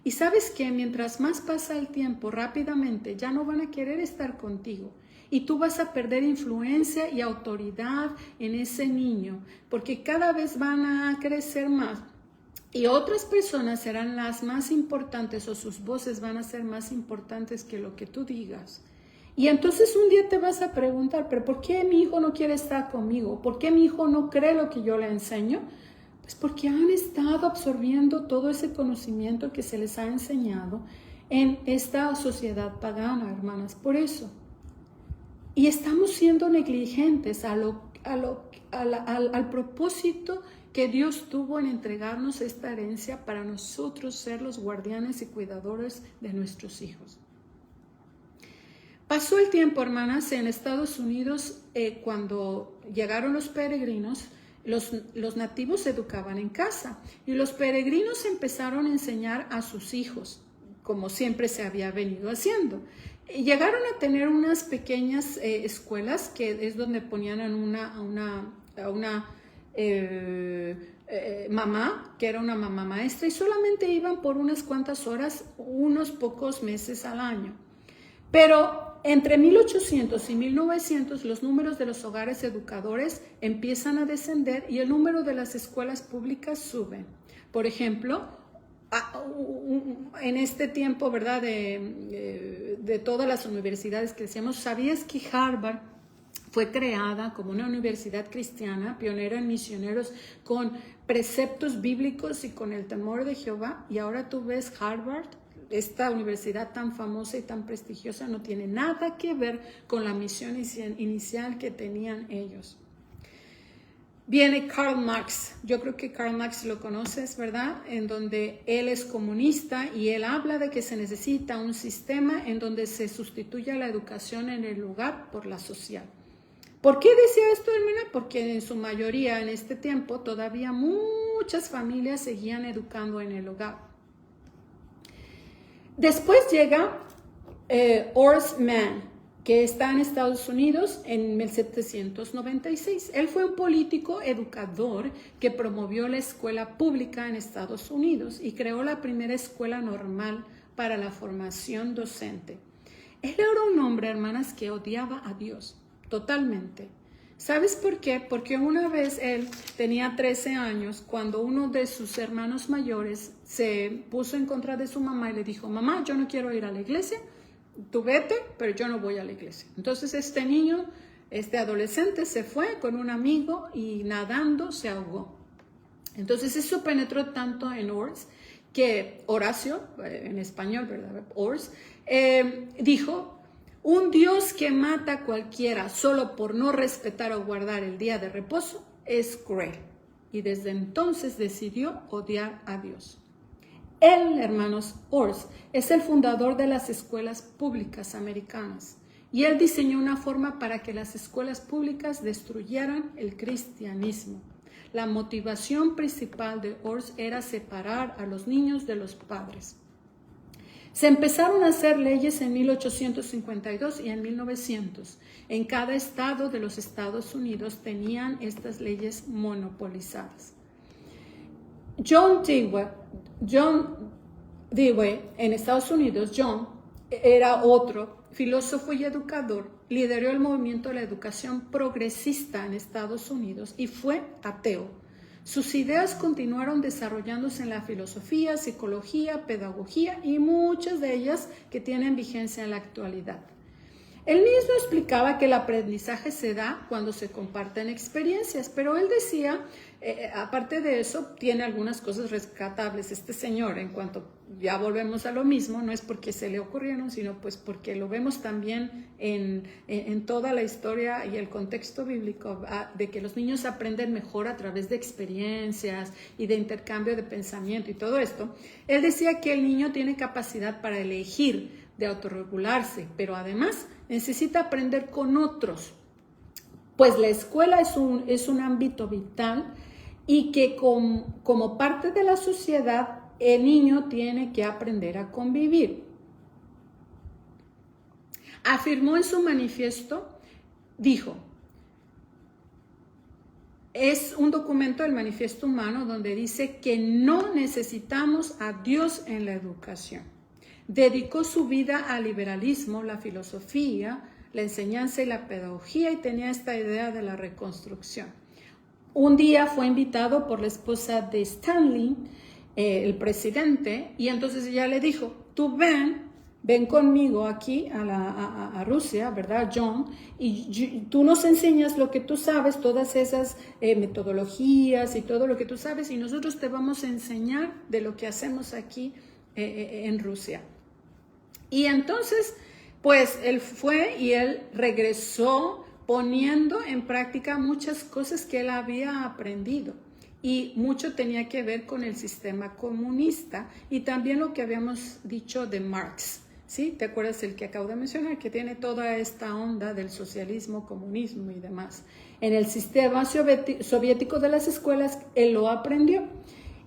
Y sabes que mientras más pasa el tiempo, rápidamente ya no van a querer estar contigo. Y tú vas a perder influencia y autoridad en ese niño, porque cada vez van a crecer más. Y otras personas serán las más importantes o sus voces van a ser más importantes que lo que tú digas. Y entonces un día te vas a preguntar, ¿pero por qué mi hijo no quiere estar conmigo? ¿Por qué mi hijo no cree lo que yo le enseño? Pues porque han estado absorbiendo todo ese conocimiento que se les ha enseñado en esta sociedad pagana, hermanas. Por eso. Y estamos siendo negligentes al propósito que Dios tuvo en entregarnos esta herencia para nosotros ser los guardianes y cuidadores de nuestros hijos. Pasó el tiempo, hermanas, en Estados Unidos, cuando llegaron los peregrinos, los nativos se educaban en casa y los peregrinos empezaron a enseñar a sus hijos, como siempre se había venido haciendo. Llegaron a tener unas pequeñas escuelas que es donde ponían a una mamá, que era una mamá maestra, y solamente iban por unas cuantas horas, unos pocos meses al año. Pero entre 1800 y 1900 los números de los hogares educadores empiezan a descender y el número de las escuelas públicas sube. Por ejemplo, en este tiempo, ¿verdad?, de todas las universidades que decíamos, ¿sabías que Harvard fue creada como una universidad cristiana, pionera en misioneros, con preceptos bíblicos y con el temor de Jehová? Y ahora tú ves Harvard, esta universidad tan famosa y tan prestigiosa, no tiene nada que ver con la misión inicial que tenían ellos. Viene Karl Marx, yo creo que Karl Marx lo conoces, ¿verdad? En donde él es comunista y él habla de que se necesita un sistema en donde se sustituya la educación en el hogar por la social. ¿Por qué decía esto, hermana? Porque en su mayoría en este tiempo todavía muchas familias seguían educando en el hogar. Después llega Horace Mann, que está en Estados Unidos en 1796. Él fue un político educador que promovió la escuela pública en Estados Unidos y creó la primera escuela normal para la formación docente. Él era un hombre, hermanas, que odiaba a Dios totalmente. ¿Sabes por qué? Porque una vez él tenía 13 años cuando uno de sus hermanos mayores se puso en contra de su mamá y le dijo, mamá, yo no quiero ir a la iglesia, tú vete, pero yo no voy a la iglesia. Entonces este niño, este adolescente se fue con un amigo y nadando se ahogó. Entonces eso penetró tanto en Horace que Horacio, en español, ¿verdad? Horace, dijo, un Dios que mata a cualquiera solo por no respetar o guardar el día de reposo es cruel. Y desde entonces decidió odiar a Dios. Él, hermanos, Horace, es el fundador de las escuelas públicas americanas. Y él diseñó una forma para que las escuelas públicas destruyeran el cristianismo. La motivación principal de Horace era separar a los niños de los padres. Se empezaron a hacer leyes en 1852 y en 1900. En cada estado de los Estados Unidos tenían estas leyes monopolizadas. John Dewey, en Estados Unidos, John era otro filósofo y educador, lideró el movimiento de la educación progresista en Estados Unidos y fue ateo. Sus ideas continuaron desarrollándose en la filosofía, psicología, pedagogía y muchas de ellas que tienen vigencia en la actualidad. Él mismo explicaba que el aprendizaje se da cuando se comparten experiencias, pero él decía, aparte de eso, tiene algunas cosas rescatables. Este señor, en cuanto ya volvemos a lo mismo, no es porque se le ocurrieron, sino pues porque lo vemos también en toda la historia y el contexto bíblico, de que los niños aprenden mejor a través de experiencias y de intercambio de pensamiento y todo esto. Él decía que el niño tiene capacidad para elegir, de autorregularse, pero además necesita aprender con otros, pues la escuela es un ámbito vital y que como parte de la sociedad el niño tiene que aprender a convivir. Afirmó en su manifiesto, dijo, es un documento del Manifiesto Humano donde dice que no necesitamos a Dios en la educación. Dedicó su vida al liberalismo, la filosofía, la enseñanza y la pedagogía y tenía esta idea de la reconstrucción. Un día fue invitado por la esposa de Stanley, el presidente, y entonces ella le dijo, tú ven conmigo aquí a Rusia, ¿verdad, John? Y tú nos enseñas lo que tú sabes, todas esas metodologías y todo lo que tú sabes, y nosotros te vamos a enseñar de lo que hacemos aquí en Rusia. Y entonces, pues él fue y él regresó poniendo en práctica muchas cosas que él había aprendido. Y mucho tenía que ver con el sistema comunista y también lo que habíamos dicho de Marx. ¿Sí? ¿Te acuerdas el que acabo de mencionar? Que tiene toda esta onda del socialismo, comunismo y demás. En el sistema soviético de las escuelas, él lo aprendió.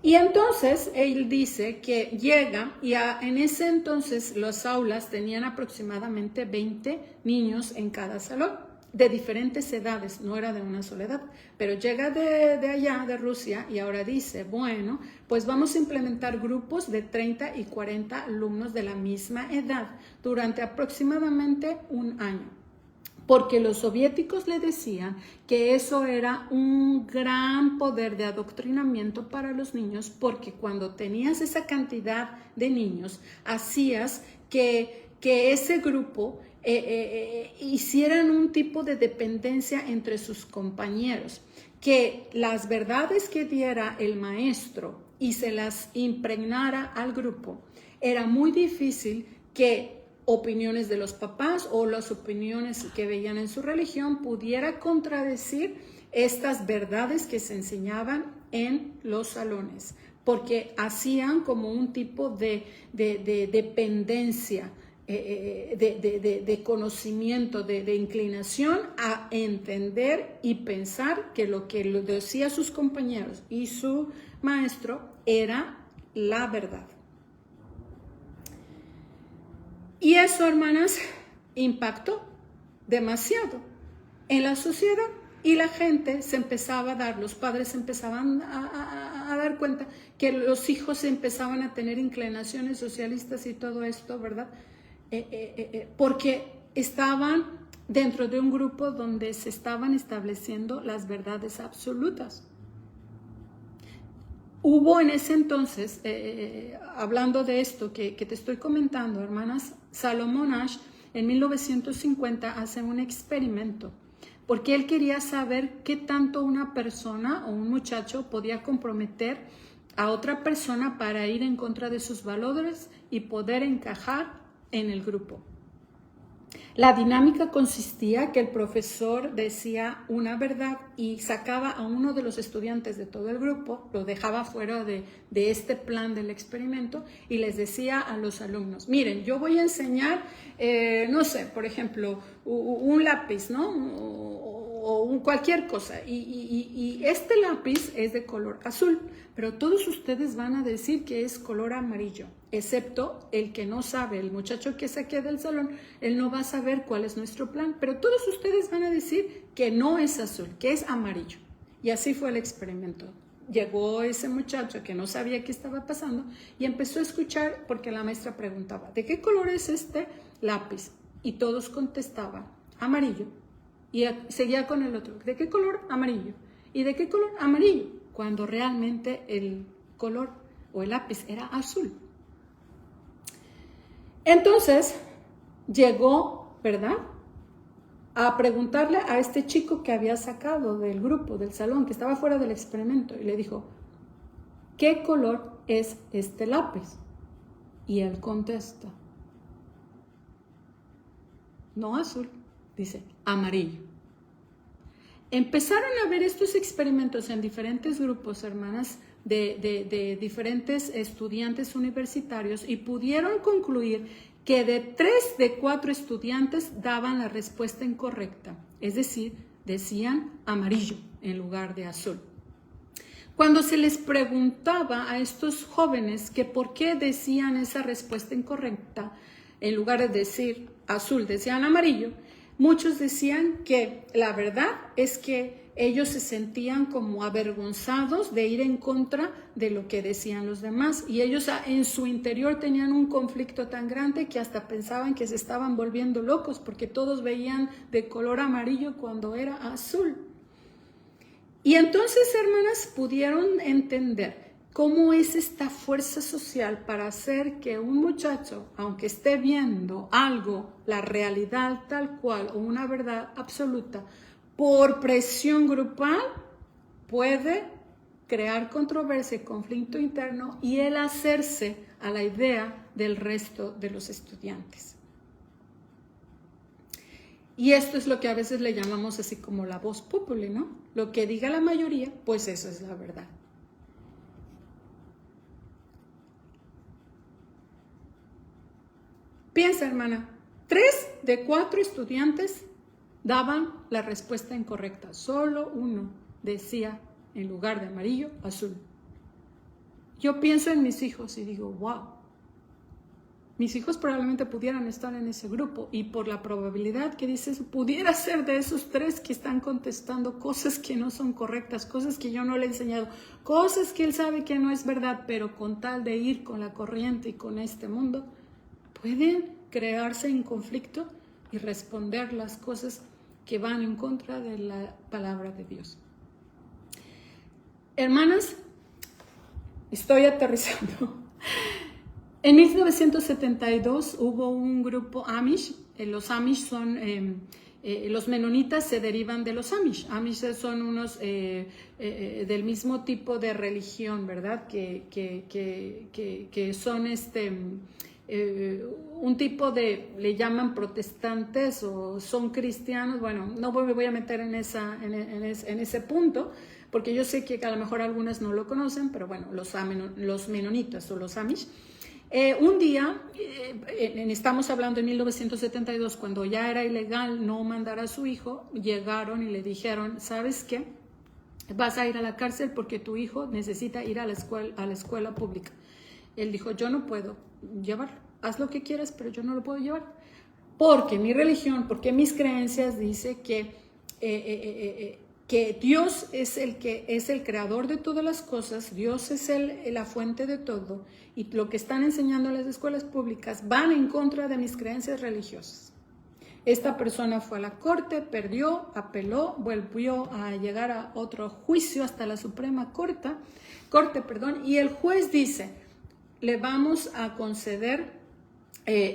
Y entonces él dice que llega y en ese entonces las aulas tenían aproximadamente 20 niños en cada salón, de diferentes edades, no era de una sola edad, pero llega de allá, de Rusia, y ahora dice, bueno, pues vamos a implementar grupos de 30 y 40 alumnos de la misma edad durante aproximadamente un año. Porque los soviéticos le decían que eso era un gran poder de adoctrinamiento para los niños, porque cuando tenías esa cantidad de niños, hacías que ese grupo hicieran un tipo de dependencia entre sus compañeros, que las verdades que diera el maestro y se las impregnara al grupo, era muy difícil que opiniones de los papás o las opiniones que veían en su religión pudiera contradecir estas verdades que se enseñaban en los salones, porque hacían como un tipo de dependencia, de conocimiento, de inclinación a entender y pensar que lo que decía sus compañeros y su maestro era la verdad. Y eso, hermanas, impactó demasiado en la sociedad y la gente se empezaba a dar, los padres se empezaban a dar cuenta que los hijos empezaban a tener inclinaciones socialistas y todo esto, ¿verdad? Porque estaban dentro de un grupo donde se estaban estableciendo las verdades absolutas. Hubo en ese entonces, hablando de esto que te estoy comentando, hermanas, Salomón Asch en 1950 hace un experimento porque él quería saber qué tanto una persona o un muchacho podía comprometer a otra persona para ir en contra de sus valores y poder encajar en el grupo. La dinámica consistía que el profesor decía una verdad y sacaba a uno de los estudiantes de todo el grupo, lo dejaba fuera de este plan del experimento y les decía a los alumnos, miren, yo voy a enseñar, no sé, por ejemplo, un lápiz, ¿no? cualquier cosa. Y este lápiz es de color azul, pero todos ustedes van a decir que es color amarillo, excepto el que no sabe, el muchacho que se queda del salón, él no va a saber cuál es nuestro plan, pero todos ustedes van a decir que no es azul, que es amarillo. Y así fue el experimento. Llegó ese muchacho que no sabía qué estaba pasando y empezó a escuchar porque la maestra preguntaba, ¿de qué color es este lápiz? Y todos contestaban, amarillo. Y seguía con el otro, ¿de qué color? Amarillo. ¿Y de qué color? Amarillo. Cuando realmente el color o el lápiz era azul. Entonces llegó, ¿verdad?, a preguntarle a este chico que había sacado del grupo, del salón, que estaba fuera del experimento, y le dijo, ¿qué color es este lápiz? Y él contesta, no azul, dice amarillo. Empezaron a ver estos experimentos en diferentes grupos, hermanas, de diferentes estudiantes universitarios y pudieron concluir que de 3 de 4 estudiantes daban la respuesta incorrecta, es decir, decían amarillo en lugar de azul. Cuando se les preguntaba a estos jóvenes que por qué decían esa respuesta incorrecta, en lugar de decir azul, decían amarillo, muchos decían que la verdad es que ellos se sentían como avergonzados de ir en contra de lo que decían los demás y ellos en su interior tenían un conflicto tan grande que hasta pensaban que se estaban volviendo locos porque todos veían de color amarillo cuando era azul. Y entonces, hermanas, pudieron entender cómo es esta fuerza social para hacer que un muchacho, aunque esté viendo algo, la realidad tal cual o una verdad absoluta, por presión grupal puede crear controversia y conflicto interno y el hacerse a la idea del resto de los estudiantes. Y esto es lo que a veces le llamamos así como la voz populi, ¿no? Lo que diga la mayoría, pues eso es la verdad. Piensa, hermana, 3 de 4 estudiantes daban la respuesta incorrecta. Solo uno decía, en lugar de amarillo, azul. Yo pienso en mis hijos y digo, wow, mis hijos probablemente pudieran estar en ese grupo y por la probabilidad que dices, pudiera ser de esos 3 que están contestando cosas que no son correctas, cosas que yo no le he enseñado, cosas que él sabe que no es verdad, pero con tal de ir con la corriente y con este mundo, pueden crearse en conflicto y responder las cosas que van en contra de la palabra de Dios. Hermanas, estoy aterrizando. En 1972 hubo un grupo Amish. Los Amish son, los menonitas se derivan de los Amish. Amish son unos del mismo tipo de religión, ¿verdad? Que son un tipo de, le llaman protestantes o son cristianos. Bueno, no me voy a meter en ese punto, porque yo sé que a lo mejor algunas no lo conocen, pero bueno, los menonitas o los Amish. Un día, estamos hablando de 1972, cuando ya era ilegal no mandar a su hijo, llegaron y le dijeron, ¿sabes qué? Vas a ir a la cárcel porque tu hijo necesita ir a la escuela pública. Él dijo, yo no puedo llevarlo, haz lo que quieras, pero yo no lo puedo llevar. Porque mi religión, porque mis creencias dice que Dios es el creador de todas las cosas, Dios es la fuente de todo, y lo que están enseñando en las escuelas públicas van en contra de mis creencias religiosas. Esta persona fue a la corte, perdió, apeló, volvió a llegar a otro juicio hasta la Suprema Corte, y el juez dice, le vamos a conceder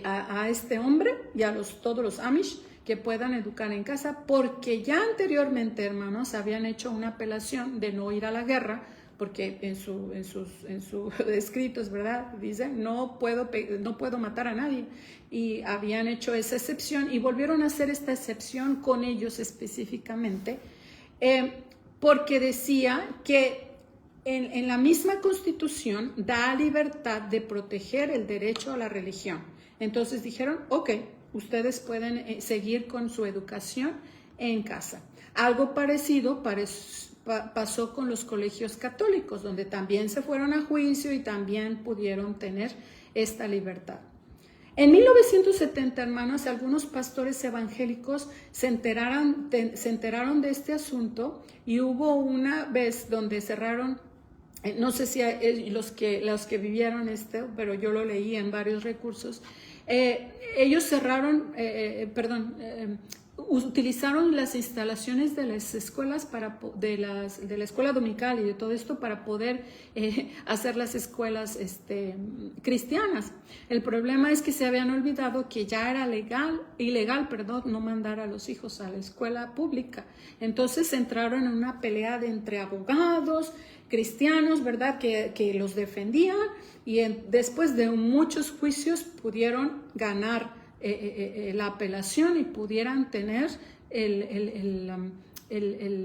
a este hombre y a todos los Amish que puedan educar en casa, porque ya anteriormente, hermanos, habían hecho una apelación de no ir a la guerra, porque en sus escritos, ¿verdad? Dicen, no puedo matar a nadie, y habían hecho esa excepción, y volvieron a hacer esta excepción con ellos específicamente, porque decía que en la misma Constitución da libertad de proteger el derecho a la religión. Entonces dijeron, ok, ustedes pueden seguir con su educación en casa. Algo parecido pasó con los colegios católicos, donde también se fueron a juicio y también pudieron tener esta libertad. En 1970, hermanas, algunos pastores evangélicos se enteraron de este asunto y hubo una vez donde cerraron, no sé si los que vivieron pero yo lo leí en varios recursos, ellos cerraron, utilizaron las instalaciones de las escuelas de la escuela dominical y de todo esto para poder hacer las escuelas cristianas. El problema es que se habían olvidado que ya era ilegal, no mandar a los hijos a la escuela pública. Entonces entraron en una pelea entre abogados cristianos, ¿verdad?, que los defendían, y después de muchos juicios pudieron ganar la apelación y pudieran tener el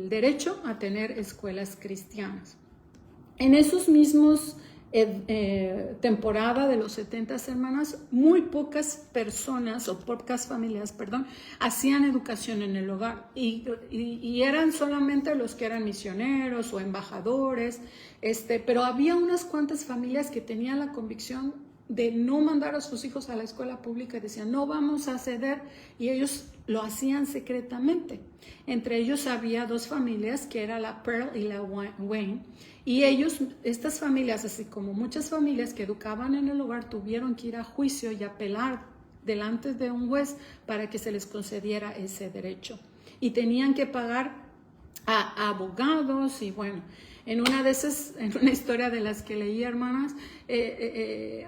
derecho a tener escuelas cristianas. En esos mismos temporada de los 70, hermanas, muy pocas personas o pocas familias, hacían educación en el hogar y eran solamente los que eran misioneros o embajadores, pero había unas cuantas familias que tenían la convicción de no mandar a sus hijos a la escuela pública y decían, no vamos a ceder, y ellos lo hacían secretamente. Entre ellos había dos familias, que era la Pearl y la Wayne, y estas familias, así como muchas familias que educaban en el hogar, tuvieron que ir a juicio y apelar delante de un juez para que se les concediera ese derecho. Y tenían que pagar a abogados y bueno. En una historia de las que leí, hermanas,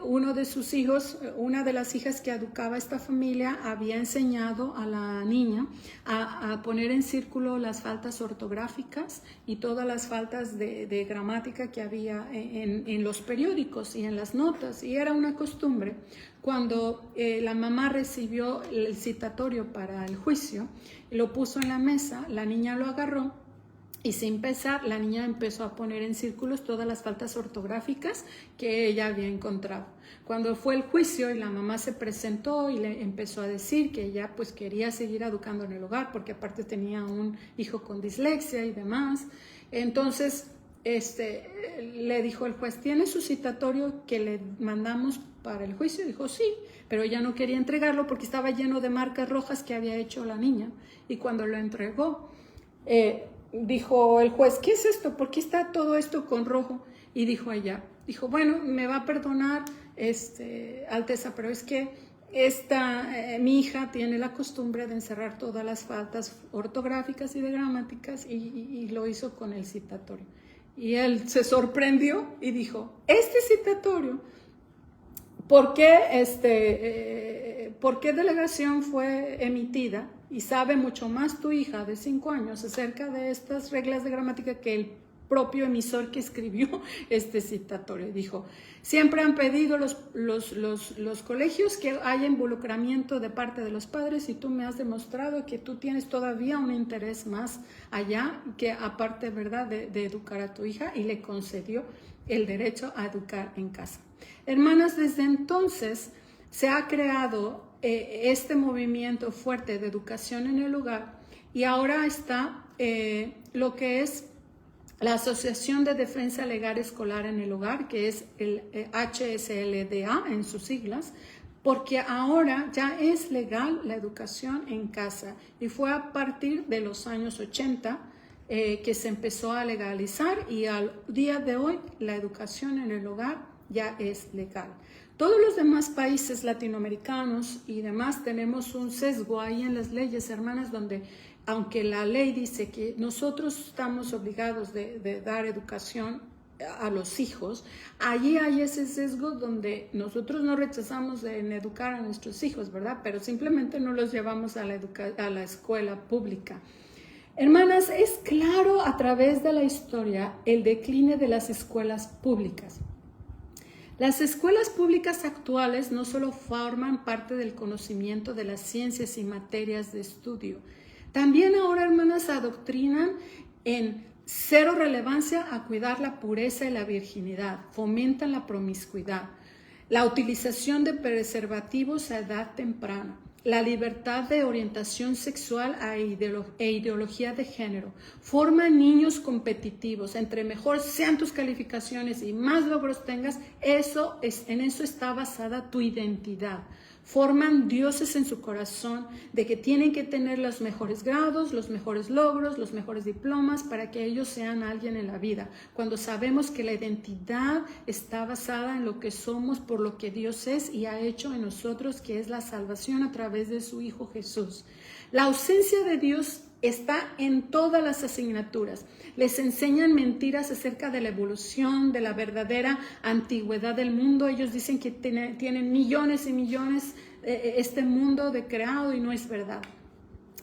uno de sus hijos, una de las hijas que educaba esta familia, había enseñado a la niña a poner en círculo las faltas ortográficas y todas las faltas de gramática que había en los periódicos y en las notas. Y era una costumbre. Cuando la mamá recibió el citatorio para el juicio, lo puso en la mesa, la niña lo agarró, y sin pensar, la niña empezó a poner en círculos todas las faltas ortográficas que ella había encontrado. Cuando fue el juicio y la mamá se presentó y le empezó a decir que ella pues quería seguir educando en el hogar, porque aparte tenía un hijo con dislexia y demás, entonces le dijo el juez, ¿tiene su citatorio que le mandamos para el juicio? Dijo, sí, pero ella no quería entregarlo porque estaba lleno de marcas rojas que había hecho la niña. Y cuando lo entregó, dijo el juez, ¿qué es esto? ¿Por qué está todo esto con rojo? Y dijo ella, bueno, me va a perdonar, Alteza, pero es que mi hija tiene la costumbre de encerrar todas las faltas ortográficas y de gramáticas y lo hizo con el citatorio. Y él se sorprendió y dijo, este citatorio, ¿por qué delegación fue emitida? Y sabe mucho más tu hija de 5 años acerca de estas reglas de gramática que el propio emisor que escribió este citatorio. Dijo, siempre han pedido los colegios que haya involucramiento de parte de los padres y tú me has demostrado que tú tienes todavía un interés más allá que aparte, ¿verdad?, de educar a tu hija, y le concedió el derecho a educar en casa. Hermanas, desde entonces se ha creado este movimiento fuerte de educación en el hogar, y ahora está lo que es la Asociación de Defensa Legal Escolar en el Hogar, que es el HSLDA en sus siglas, porque ahora ya es legal la educación en casa, y fue a partir de los años 80 que se empezó a legalizar, y al día de hoy la educación en el hogar ya es legal. Todos los demás países latinoamericanos y demás tenemos un sesgo ahí en las leyes, hermanas, donde aunque la ley dice que nosotros estamos obligados de dar educación a los hijos, allí hay ese sesgo donde nosotros no rechazamos en educar a nuestros hijos, ¿verdad? Pero simplemente no los llevamos a la escuela pública. Hermanas, es claro a través de la historia el decline de las escuelas públicas. Las escuelas públicas actuales no solo forman parte del conocimiento de las ciencias y materias de estudio, también ahora, hermanas, adoctrinan en cero relevancia a cuidar la pureza y la virginidad, fomentan la promiscuidad, la utilización de preservativos a edad temprana, la libertad de orientación sexual e ideología de género. Forman niños competitivos. Entre mejor sean tus calificaciones y más logros tengas, en eso está basada tu identidad. Forman dioses en su corazón de que tienen que tener los mejores grados, los mejores logros, los mejores diplomas para que ellos sean alguien en la vida. Cuando sabemos que la identidad está basada en lo que somos por lo que Dios es y ha hecho en nosotros, que es la salvación a través de su Hijo Jesús. La ausencia de Dios está en todas las asignaturas. Les enseñan mentiras acerca de la evolución, de la verdadera antigüedad del mundo. Ellos dicen que tienen millones y millones este mundo de creado y no es verdad.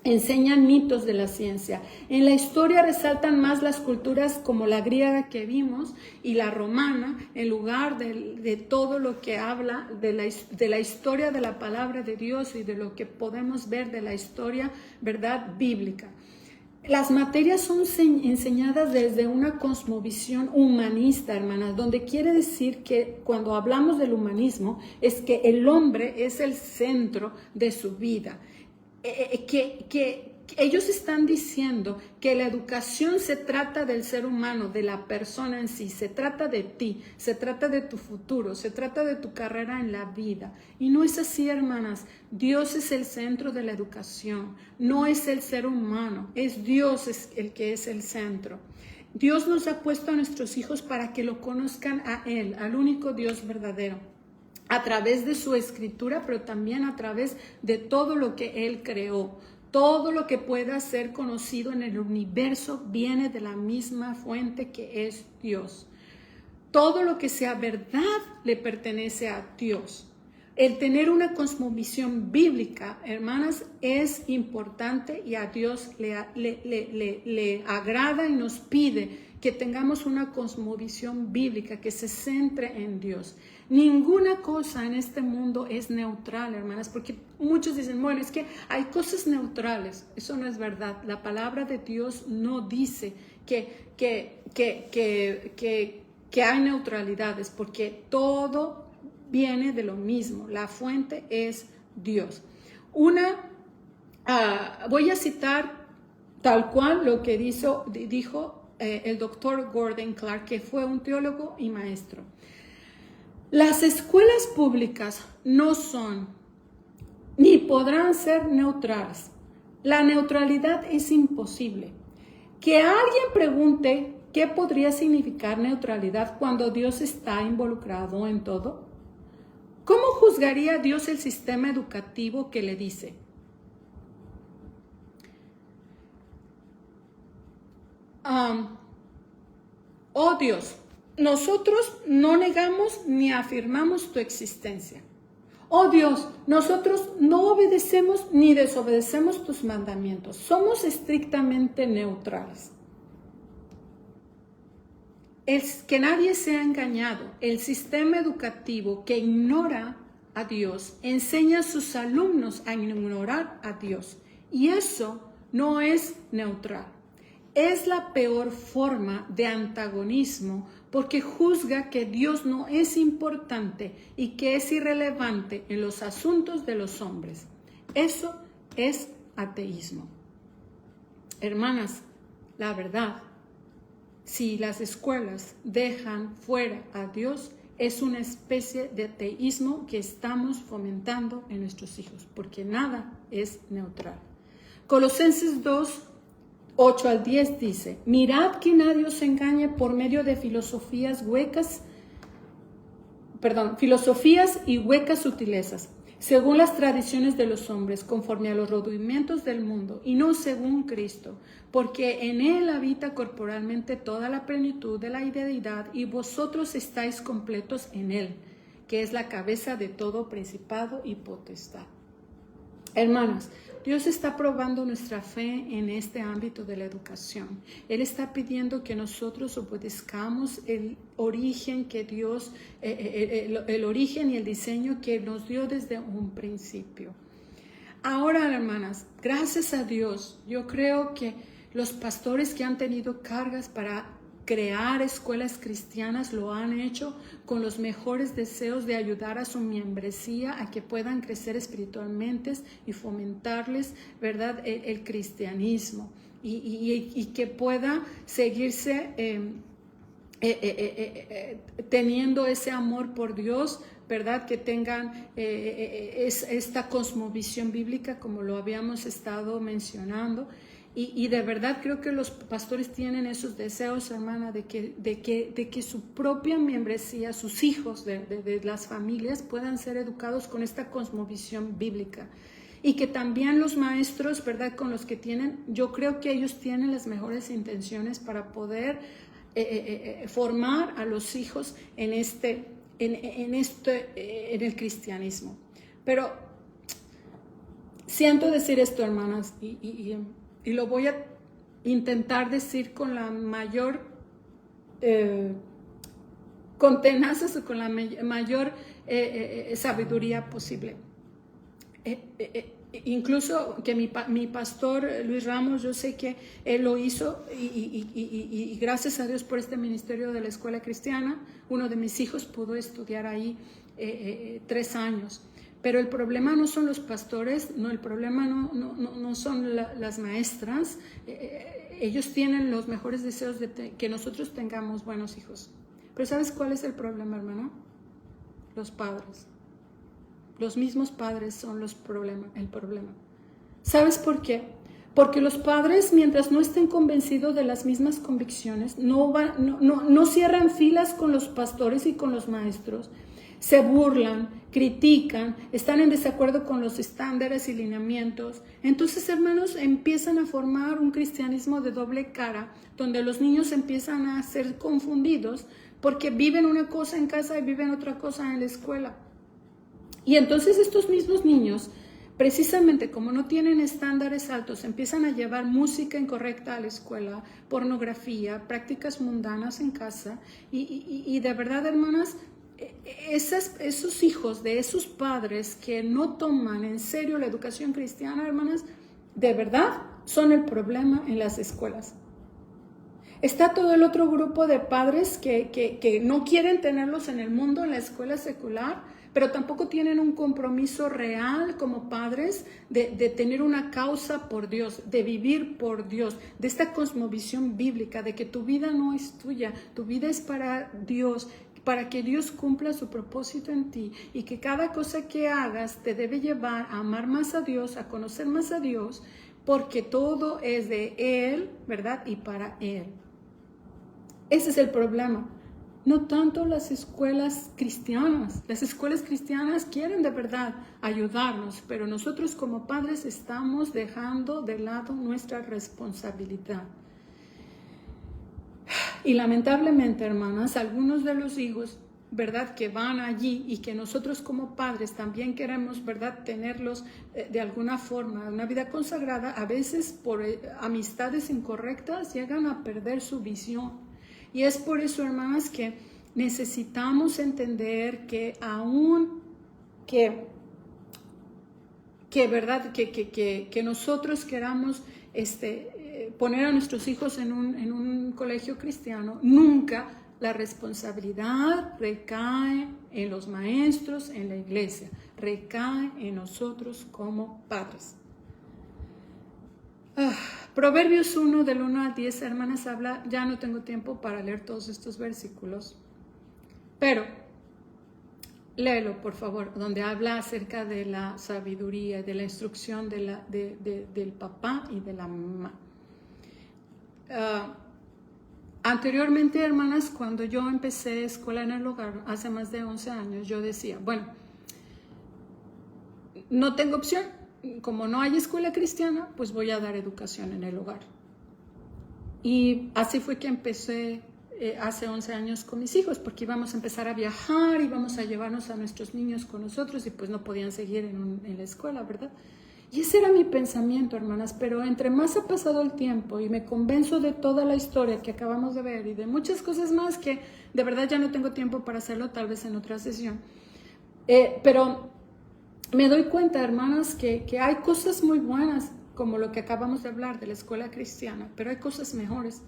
Enseñan mitos de la ciencia. En la historia resaltan más las culturas como la griega que vimos y la romana, en lugar de todo lo que habla de la historia de la palabra de Dios y de lo que podemos ver de la historia, ¿verdad?, bíblica. Las materias son enseñadas desde una cosmovisión humanista, hermanas, donde quiere decir que cuando hablamos del humanismo es que el hombre es el centro de su vida. Que ellos están diciendo que la educación se trata del ser humano, de la persona en sí, se trata de ti, se trata de tu futuro, se trata de tu carrera en la vida. Y no es así, hermanas. Dios es el centro de la educación, no es el ser humano, es Dios el que es el centro. Dios nos ha puesto a nuestros hijos para que lo conozcan a Él, al único Dios verdadero, a través de su escritura, pero también a través de todo lo que Él creó. Todo lo que pueda ser conocido en el universo viene de la misma fuente que es Dios. Todo lo que sea verdad le pertenece a Dios. El tener una cosmovisión bíblica, hermanas, es importante y a Dios le agrada y nos pide que tengamos una cosmovisión bíblica que se centre en Dios. Ninguna cosa en este mundo es neutral, hermanas, porque muchos dicen, bueno, es que hay cosas neutrales. Eso no es verdad. La palabra de Dios no dice que hay neutralidades, porque todo viene de lo mismo. La fuente es Dios. Voy a citar tal cual lo que dijo el doctor Gordon Clark, que fue un teólogo y maestro. Las escuelas públicas no son ni podrán ser neutrales. La neutralidad es imposible. Que alguien pregunte qué podría significar neutralidad cuando Dios está involucrado en todo. ¿Cómo juzgaría Dios el sistema educativo que le dice? Oh Dios, nosotros no negamos ni afirmamos tu existencia. Oh Dios, nosotros no obedecemos ni desobedecemos tus mandamientos. Somos estrictamente neutrales. Que nadie sea engañado. El sistema educativo que ignora a Dios enseña a sus alumnos a ignorar a Dios. Y eso no es neutral. Es la peor forma de antagonismo porque juzga que Dios no es importante y que es irrelevante en los asuntos de los hombres. Eso es ateísmo. Hermanas, la verdad, si las escuelas dejan fuera a Dios, es una especie de ateísmo que estamos fomentando en nuestros hijos, porque nada es neutral. Colosenses 2, 8 al 10 dice, mirad que nadie os engañe por medio de filosofías y huecas sutilezas, según las tradiciones de los hombres, conforme a los rudimentos del mundo, y no según Cristo, porque en Él habita corporalmente toda la plenitud de la deidad, y vosotros estáis completos en Él, que es la cabeza de todo principado y potestad. Hermanas, Dios está probando nuestra fe en este ámbito de la educación. Él está pidiendo que nosotros obedezcamos el origen que Dios, el origen y el diseño que nos dio desde un principio. Ahora, hermanas, gracias a Dios, yo creo que los pastores que han tenido cargas para crear escuelas cristianas lo han hecho con los mejores deseos de ayudar a su membresía a que puedan crecer espiritualmente y fomentarles, ¿verdad?, el cristianismo y que pueda seguirse teniendo ese amor por Dios, ¿verdad?, que tengan esta cosmovisión bíblica como lo habíamos estado mencionando. Y de verdad creo que los pastores tienen esos deseos, hermana, de que su propia membresía, sus hijos de las familias puedan ser educados con esta cosmovisión bíblica. Y que también los maestros, ¿verdad?, con los que tienen, yo creo que ellos tienen las mejores intenciones para poder formar a los hijos en el cristianismo. Pero siento decir esto, hermanas, y lo voy a intentar decir con la mayor con tenazas o con la mayor sabiduría posible. Incluso que mi pastor Luis Ramos, yo sé que él lo hizo y gracias a Dios por este ministerio de la escuela cristiana, uno de mis hijos pudo estudiar ahí 3 años. Pero el problema no son los pastores, no, el problema no son las maestras. Ellos tienen los mejores deseos de que nosotros tengamos buenos hijos. Pero ¿sabes cuál es el problema, hermano? Los padres. Los mismos padres son el problema. ¿Sabes por qué? Porque los padres, mientras no estén convencidos de las mismas convicciones, no cierran filas con los pastores y con los maestros. Se burlan, critican, están en desacuerdo con los estándares y lineamientos. Entonces, hermanos, empiezan a formar un cristianismo de doble cara, donde los niños empiezan a ser confundidos porque viven una cosa en casa y viven otra cosa en la escuela. Y entonces estos mismos niños, precisamente como no tienen estándares altos, empiezan a llevar música incorrecta a la escuela, pornografía, prácticas mundanas en casa y de verdad, hermanas, esos hijos de esos padres que no toman en serio la educación cristiana, hermanas, de verdad son el problema en las escuelas. Está todo el otro grupo de padres que no quieren tenerlos en el mundo, en la escuela secular, pero tampoco tienen un compromiso real como padres de tener una causa por Dios, de vivir por Dios, de esta cosmovisión bíblica, de que tu vida no es tuya, tu vida es para Dios, para que Dios cumpla su propósito en ti y que cada cosa que hagas te debe llevar a amar más a Dios, a conocer más a Dios, porque todo es de Él, ¿verdad? Y para Él. Ese es el problema. No tanto las escuelas cristianas. Las escuelas cristianas quieren de verdad ayudarnos, pero nosotros como padres estamos dejando de lado nuestra responsabilidad. Y lamentablemente, hermanas, algunos de los hijos, ¿verdad?, que van allí y que nosotros como padres también queremos, ¿verdad?, tenerlos de alguna forma, una vida consagrada, a veces por amistades incorrectas llegan a perder su visión. Y es por eso, hermanas, que necesitamos entender que aún ¿verdad?, que nosotros queramos poner a nuestros hijos en un colegio cristiano, nunca la responsabilidad recae en los maestros, en la iglesia, recae en nosotros como padres. Proverbios 1, del 1 al 10, hermanas, habla, ya no tengo tiempo para leer todos estos versículos, pero léelo, por favor, donde habla acerca de la sabiduría, de la instrucción del papá y de la mamá. Anteriormente, hermanas, cuando yo empecé escuela en el hogar, hace más de 11 años, yo decía, bueno, no tengo opción. Como no hay escuela cristiana, pues voy a dar educación en el hogar. Y así fue que empecé hace 11 años con mis hijos, porque íbamos a empezar a viajar, íbamos a llevarnos a nuestros niños con nosotros y pues no podían seguir en la escuela, ¿verdad? Y ese era mi pensamiento, hermanas, pero entre más ha pasado el tiempo y me convenzo de toda la historia que acabamos de ver y de muchas cosas más que de verdad ya no tengo tiempo para hacerlo, tal vez en otra sesión, pero me doy cuenta, hermanas, que hay cosas muy buenas, como lo que acabamos de hablar de la escuela cristiana, pero hay cosas mejores.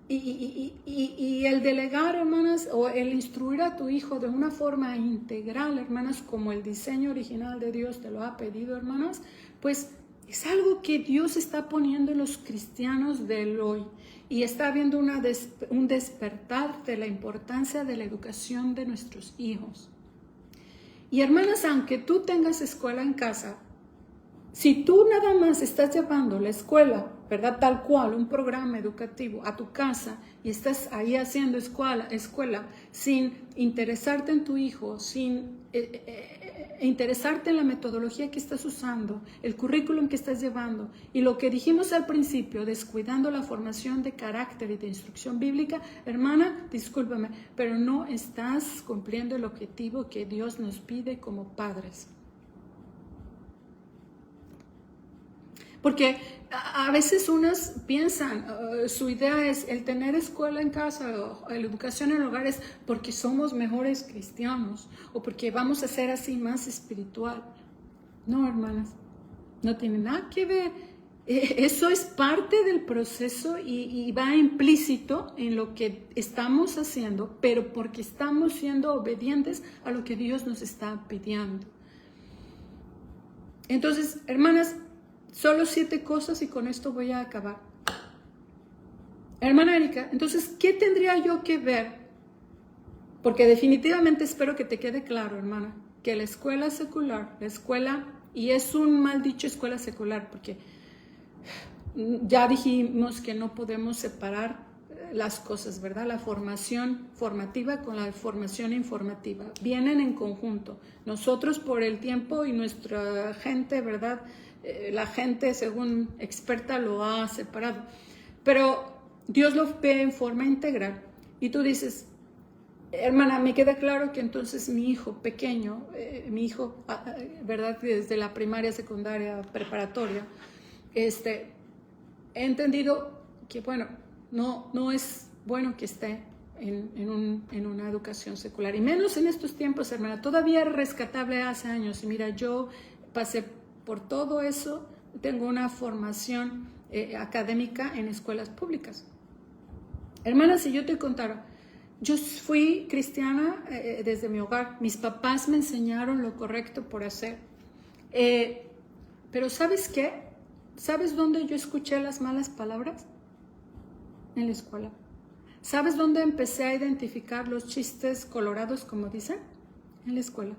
Y el delegar, hermanas, o el instruir a tu hijo de una forma integral, hermanas, como el diseño original de Dios te lo ha pedido, hermanas, pues es algo que Dios está poniendo en los cristianos del hoy. Y está habiendo un despertar de la importancia de la educación de nuestros hijos. Y hermanas, aunque tú tengas escuela en casa, si tú nada más estás llevando la escuela, ¿verdad? Tal cual, un programa educativo a tu casa y estás ahí haciendo escuela sin interesarte en tu hijo, sin interesarte en la metodología que estás usando, el currículum que estás llevando y lo que dijimos al principio, descuidando la formación de carácter y de instrucción bíblica, hermana, discúlpame, pero no estás cumpliendo el objetivo que Dios nos pide como padres. Porque a veces unas piensan, su idea es el tener escuela en casa o la educación en el hogar es porque somos mejores cristianos o porque vamos a ser así más espiritual. No, hermanas, no tiene nada que ver. Eso es parte del proceso y va implícito en lo que estamos haciendo, pero porque estamos siendo obedientes a lo que Dios nos está pidiendo. Entonces, hermanas, solo 7 cosas y con esto voy a acabar. Hermana Erika, entonces, ¿qué tendría yo que ver? Porque definitivamente espero que te quede claro, hermana, que la escuela secular, y es un mal dicho escuela secular, porque ya dijimos que no podemos separar las cosas, ¿verdad? La formación formativa con la formación informativa. Vienen en conjunto. Nosotros por el tiempo y nuestra gente, ¿verdad? La gente, según experta, lo ha separado. Pero Dios lo ve en forma integral. Y tú dices, hermana, me queda claro que entonces mi hijo pequeño, ¿verdad? Desde la primaria, secundaria, preparatoria, he entendido que, bueno, no es bueno que esté en una educación secular. Y menos en estos tiempos, hermana. Todavía es rescatable hace años. Y mira, yo pasé por todo eso, tengo una formación académica en escuelas públicas. Hermana, si yo te contara, yo fui cristiana desde mi hogar. Mis papás me enseñaron lo correcto por hacer. Pero ¿sabes qué? ¿Sabes dónde yo escuché las malas palabras? En la escuela. ¿Sabes dónde empecé a identificar los chistes colorados, como dicen? En la escuela.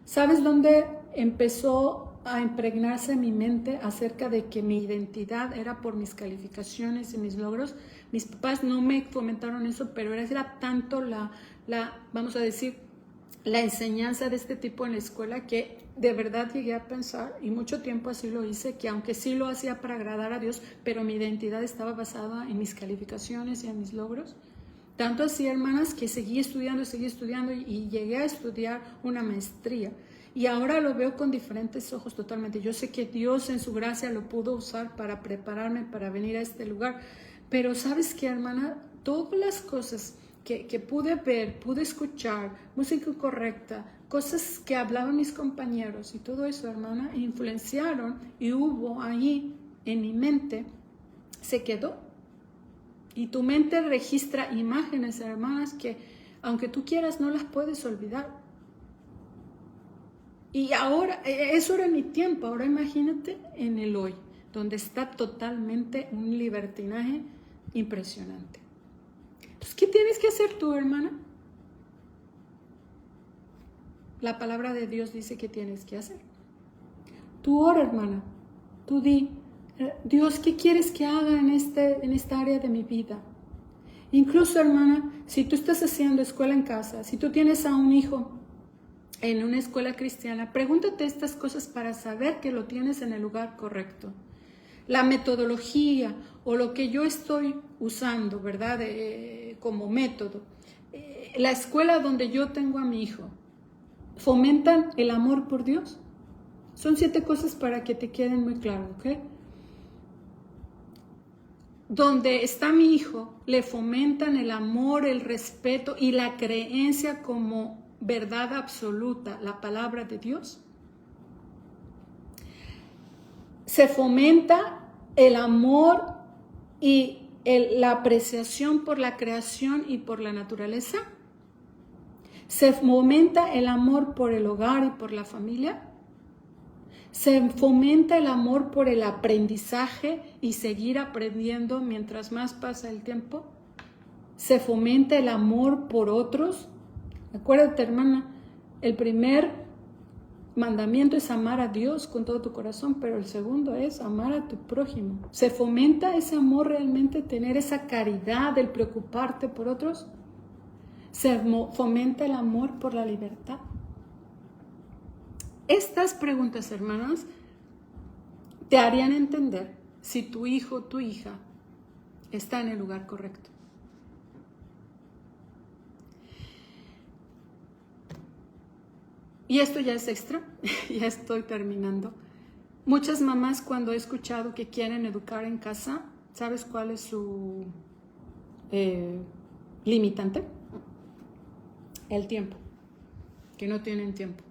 ¿Sabes dónde empezó a impregnarse mi mente acerca de que mi identidad era por mis calificaciones y mis logros? Mis papás no me fomentaron eso, pero era tanto vamos a decir, la enseñanza de este tipo en la escuela que de verdad llegué a pensar, y mucho tiempo así lo hice, que aunque sí lo hacía para agradar a Dios, pero mi identidad estaba basada en mis calificaciones y en mis logros. Tanto así, hermanas, que seguí estudiando y llegué a estudiar una maestría. Y ahora lo veo con diferentes ojos totalmente. Yo sé que Dios en su gracia lo pudo usar para prepararme para venir a este lugar. Pero ¿sabes qué, hermana? Todas las cosas que pude ver, pude escuchar, música correcta, cosas que hablaban mis compañeros y todo eso, hermana, influenciaron y hubo ahí en mi mente, se quedó. Y tu mente registra imágenes, hermanas, que aunque tú quieras no las puedes olvidar. Y ahora, eso era en mi tiempo, ahora imagínate en el hoy, donde está totalmente un libertinaje impresionante. Entonces, ¿qué tienes que hacer tú, hermana? La palabra de Dios dice que tienes que hacer. Tú ora, hermana, tú di, Dios, ¿qué quieres que haga en esta área de mi vida? Incluso, hermana, si tú estás haciendo escuela en casa, si tú tienes a un hijo en una escuela cristiana, pregúntate estas cosas para saber que lo tienes en el lugar correcto. La metodología o lo que yo estoy usando, ¿verdad? Como método. La escuela donde yo tengo a mi hijo, ¿fomentan el amor por Dios? Son 7 cosas para que te queden muy claras, ¿ok? Donde está mi hijo, le fomentan el amor, el respeto y la creencia como verdad absoluta, la palabra de Dios. Se fomenta el amor y la apreciación por la creación y por la naturaleza. Se fomenta el amor por el hogar y por la familia. Se fomenta el amor por el aprendizaje y seguir aprendiendo mientras más pasa el tiempo. Se fomenta el amor por otros. Acuérdate, hermana, el primer mandamiento es amar a Dios con todo tu corazón, pero el segundo es amar a tu prójimo. ¿Se fomenta ese amor realmente, tener esa caridad, el preocuparte por otros? ¿Se fomenta el amor por la libertad? Estas preguntas, hermanas, te harían entender si tu hijo o tu hija está en el lugar correcto. Y esto ya es extra, ya estoy terminando. Muchas mamás, cuando he escuchado que quieren educar en casa, ¿sabes cuál es su limitante? El tiempo, que no tienen tiempo.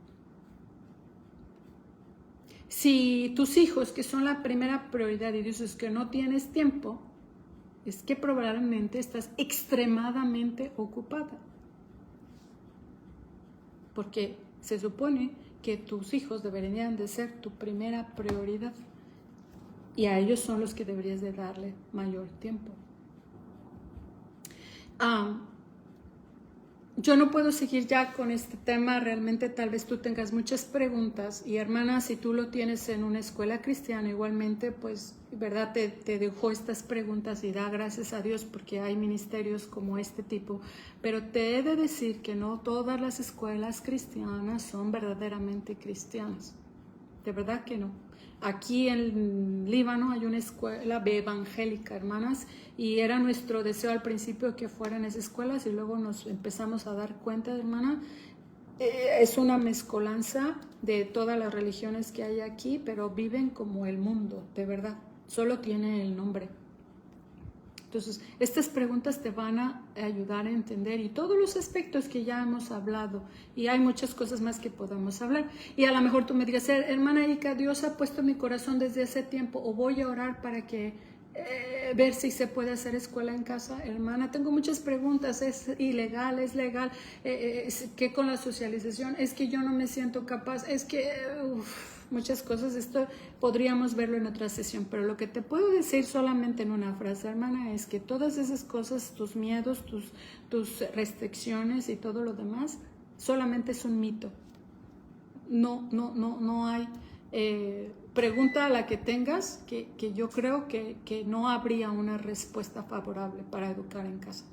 Si tus hijos, que son la primera prioridad y dices que no tienes tiempo, es que probablemente estás extremadamente ocupada. Porque se supone que tus hijos deberían de ser tu primera prioridad y a ellos son los que deberías de darle mayor tiempo. Yo no puedo seguir ya con este tema, realmente tal vez tú tengas muchas preguntas y hermana, si tú lo tienes en una escuela cristiana igualmente, pues verdad te dejo estas preguntas y da gracias a Dios porque hay ministerios como este tipo, pero te he de decir que no todas las escuelas cristianas son verdaderamente cristianas, de verdad que no. Aquí en Líbano hay una escuela evangélica, hermanas, y era nuestro deseo al principio que fueran esas escuelas y luego nos empezamos a dar cuenta, hermana, es una mezcolanza de todas las religiones que hay aquí, pero viven como el mundo, de verdad, solo tienen el nombre. Entonces, estas preguntas te van a ayudar a entender y todos los aspectos que ya hemos hablado y hay muchas cosas más que podemos hablar. Y a lo mejor tú me digas, hermana Erika, Dios ha puesto en mi corazón desde hace tiempo o voy a orar para que ver si se puede hacer escuela en casa. Hermana, tengo muchas preguntas, ¿es ilegal? ¿Es legal? ¿Qué con la socialización? Es que yo no me siento capaz, es que... muchas cosas, esto podríamos verlo en otra sesión, pero lo que te puedo decir solamente en una frase, hermana, es que todas esas cosas, tus miedos, tus restricciones y todo lo demás, solamente es un mito. No hay pregunta a la que tengas que yo creo que no habría una respuesta favorable para educar en casa.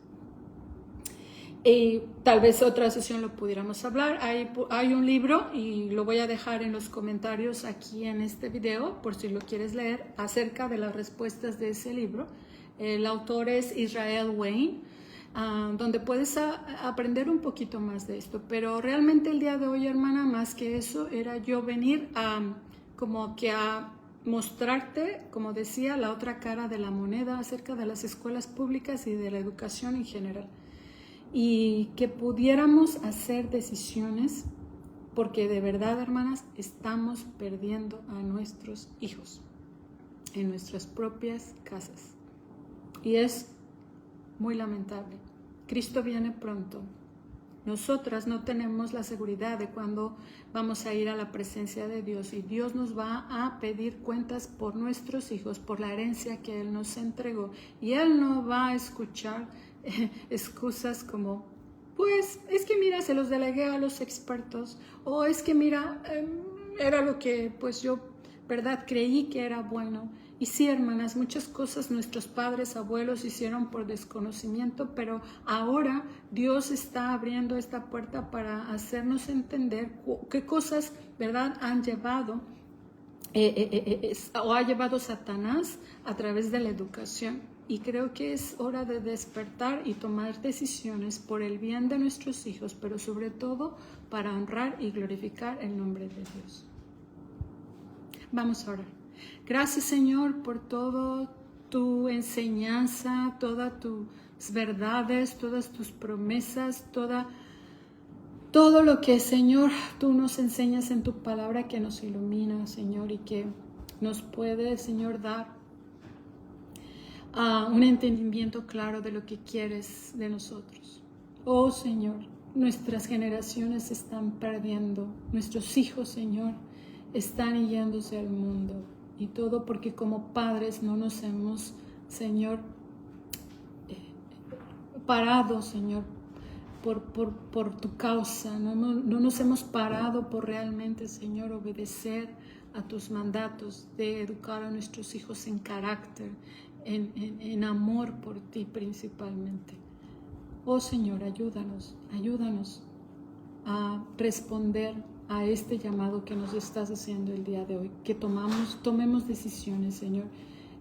Y tal vez otra sesión lo pudiéramos hablar. Hay un libro y lo voy a dejar en los comentarios aquí en este video por si lo quieres leer acerca de las respuestas de ese libro. El autor es Israel Wayne, donde puedes aprender un poquito más de esto. Pero realmente el día de hoy, hermana, más que eso, era yo venir como que a mostrarte, como decía, la otra cara de la moneda acerca de las escuelas públicas y de la educación en general. Y que pudiéramos hacer decisiones, porque de verdad, hermanas, estamos perdiendo a nuestros hijos en nuestras propias casas. Y es muy lamentable. Cristo viene pronto. Nosotras no tenemos la seguridad de cuándo vamos a ir a la presencia de Dios y Dios nos va a pedir cuentas por nuestros hijos, por la herencia que Él nos entregó. Y Él no va a escuchar excusas como, pues es que mira, se los delegué a los expertos, o es que mira, era lo que pues yo, verdad, creí que era bueno. Y sí, hermanas, muchas cosas nuestros padres, abuelos hicieron por desconocimiento, pero ahora Dios está abriendo esta puerta para hacernos entender qué cosas, verdad, han llevado o ha llevado Satanás a través de la educación. Y creo que es hora de despertar y tomar decisiones por el bien de nuestros hijos, pero sobre todo para honrar y glorificar el nombre de Dios. Vamos a orar. Gracias, Señor, por toda tu enseñanza, todas tus verdades, todas tus promesas, todo lo que, Señor, tú nos enseñas en tu palabra que nos ilumina, Señor, y que nos puede, Señor, dar un entendimiento claro de lo que quieres de nosotros. Oh Señor, nuestras generaciones se están perdiendo, nuestros hijos, Señor, están yéndose al mundo, y todo porque como padres no nos hemos, Señor, parado, Señor, por tu causa. No nos hemos parado por realmente, Señor, obedecer a tus mandatos de educar a nuestros hijos en carácter, en amor por ti principalmente. Oh Señor, ayúdanos a responder a este llamado que nos estás haciendo el día de hoy, que tomemos decisiones, Señor.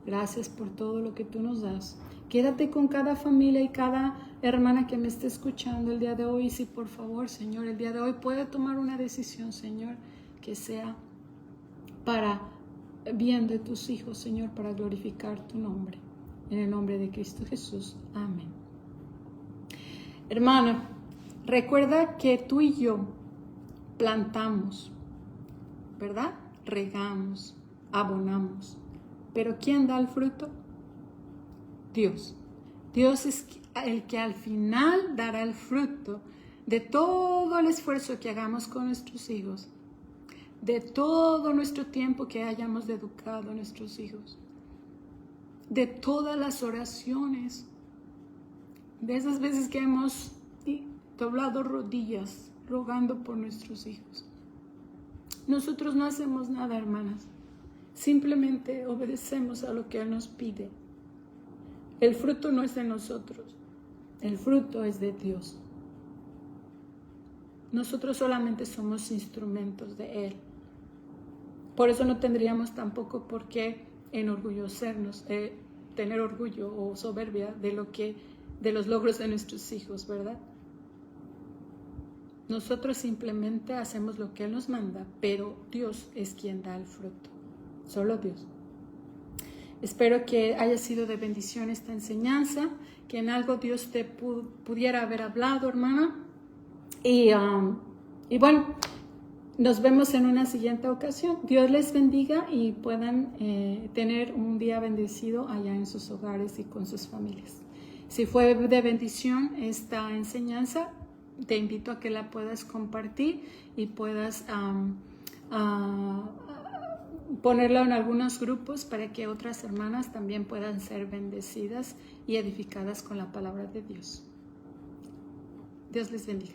Gracias por todo lo que tú nos das. Quédate con cada familia y cada hermana que me esté escuchando el día de hoy. Y si por favor, Señor, el día de hoy puede tomar una decisión, Señor, que sea para bien de tus hijos, Señor, para glorificar tu nombre. En el nombre de Cristo Jesús. Amén. Hermana, recuerda que tú y yo plantamos, ¿verdad? Regamos, abonamos. Pero ¿quién da el fruto? Dios. Dios es el que al final dará el fruto de todo el esfuerzo que hagamos con nuestros hijos, de todo nuestro tiempo que hayamos educado a nuestros hijos, de todas las oraciones, de esas veces que hemos doblado rodillas rogando por nuestros hijos. Nosotros no hacemos nada, hermanas. Simplemente obedecemos a lo que Él nos pide. El fruto no es de nosotros. El fruto es de Dios. Nosotros solamente somos instrumentos de Él. Por eso no tendríamos tampoco por qué enorgullecernos, tener orgullo o soberbia de los logros de nuestros hijos, ¿verdad? Nosotros simplemente hacemos lo que Él nos manda, pero Dios es quien da el fruto. Solo Dios. Espero que haya sido de bendición esta enseñanza, que en algo Dios te pudiera haber hablado, hermana. Y bueno, nos vemos en una siguiente ocasión. Dios les bendiga y puedan tener un día bendecido allá en sus hogares y con sus familias. Si fue de bendición esta enseñanza, te invito a que la puedas compartir y puedas ponerla en algunos grupos para que otras hermanas también puedan ser bendecidas y edificadas con la palabra de Dios. Dios les bendiga.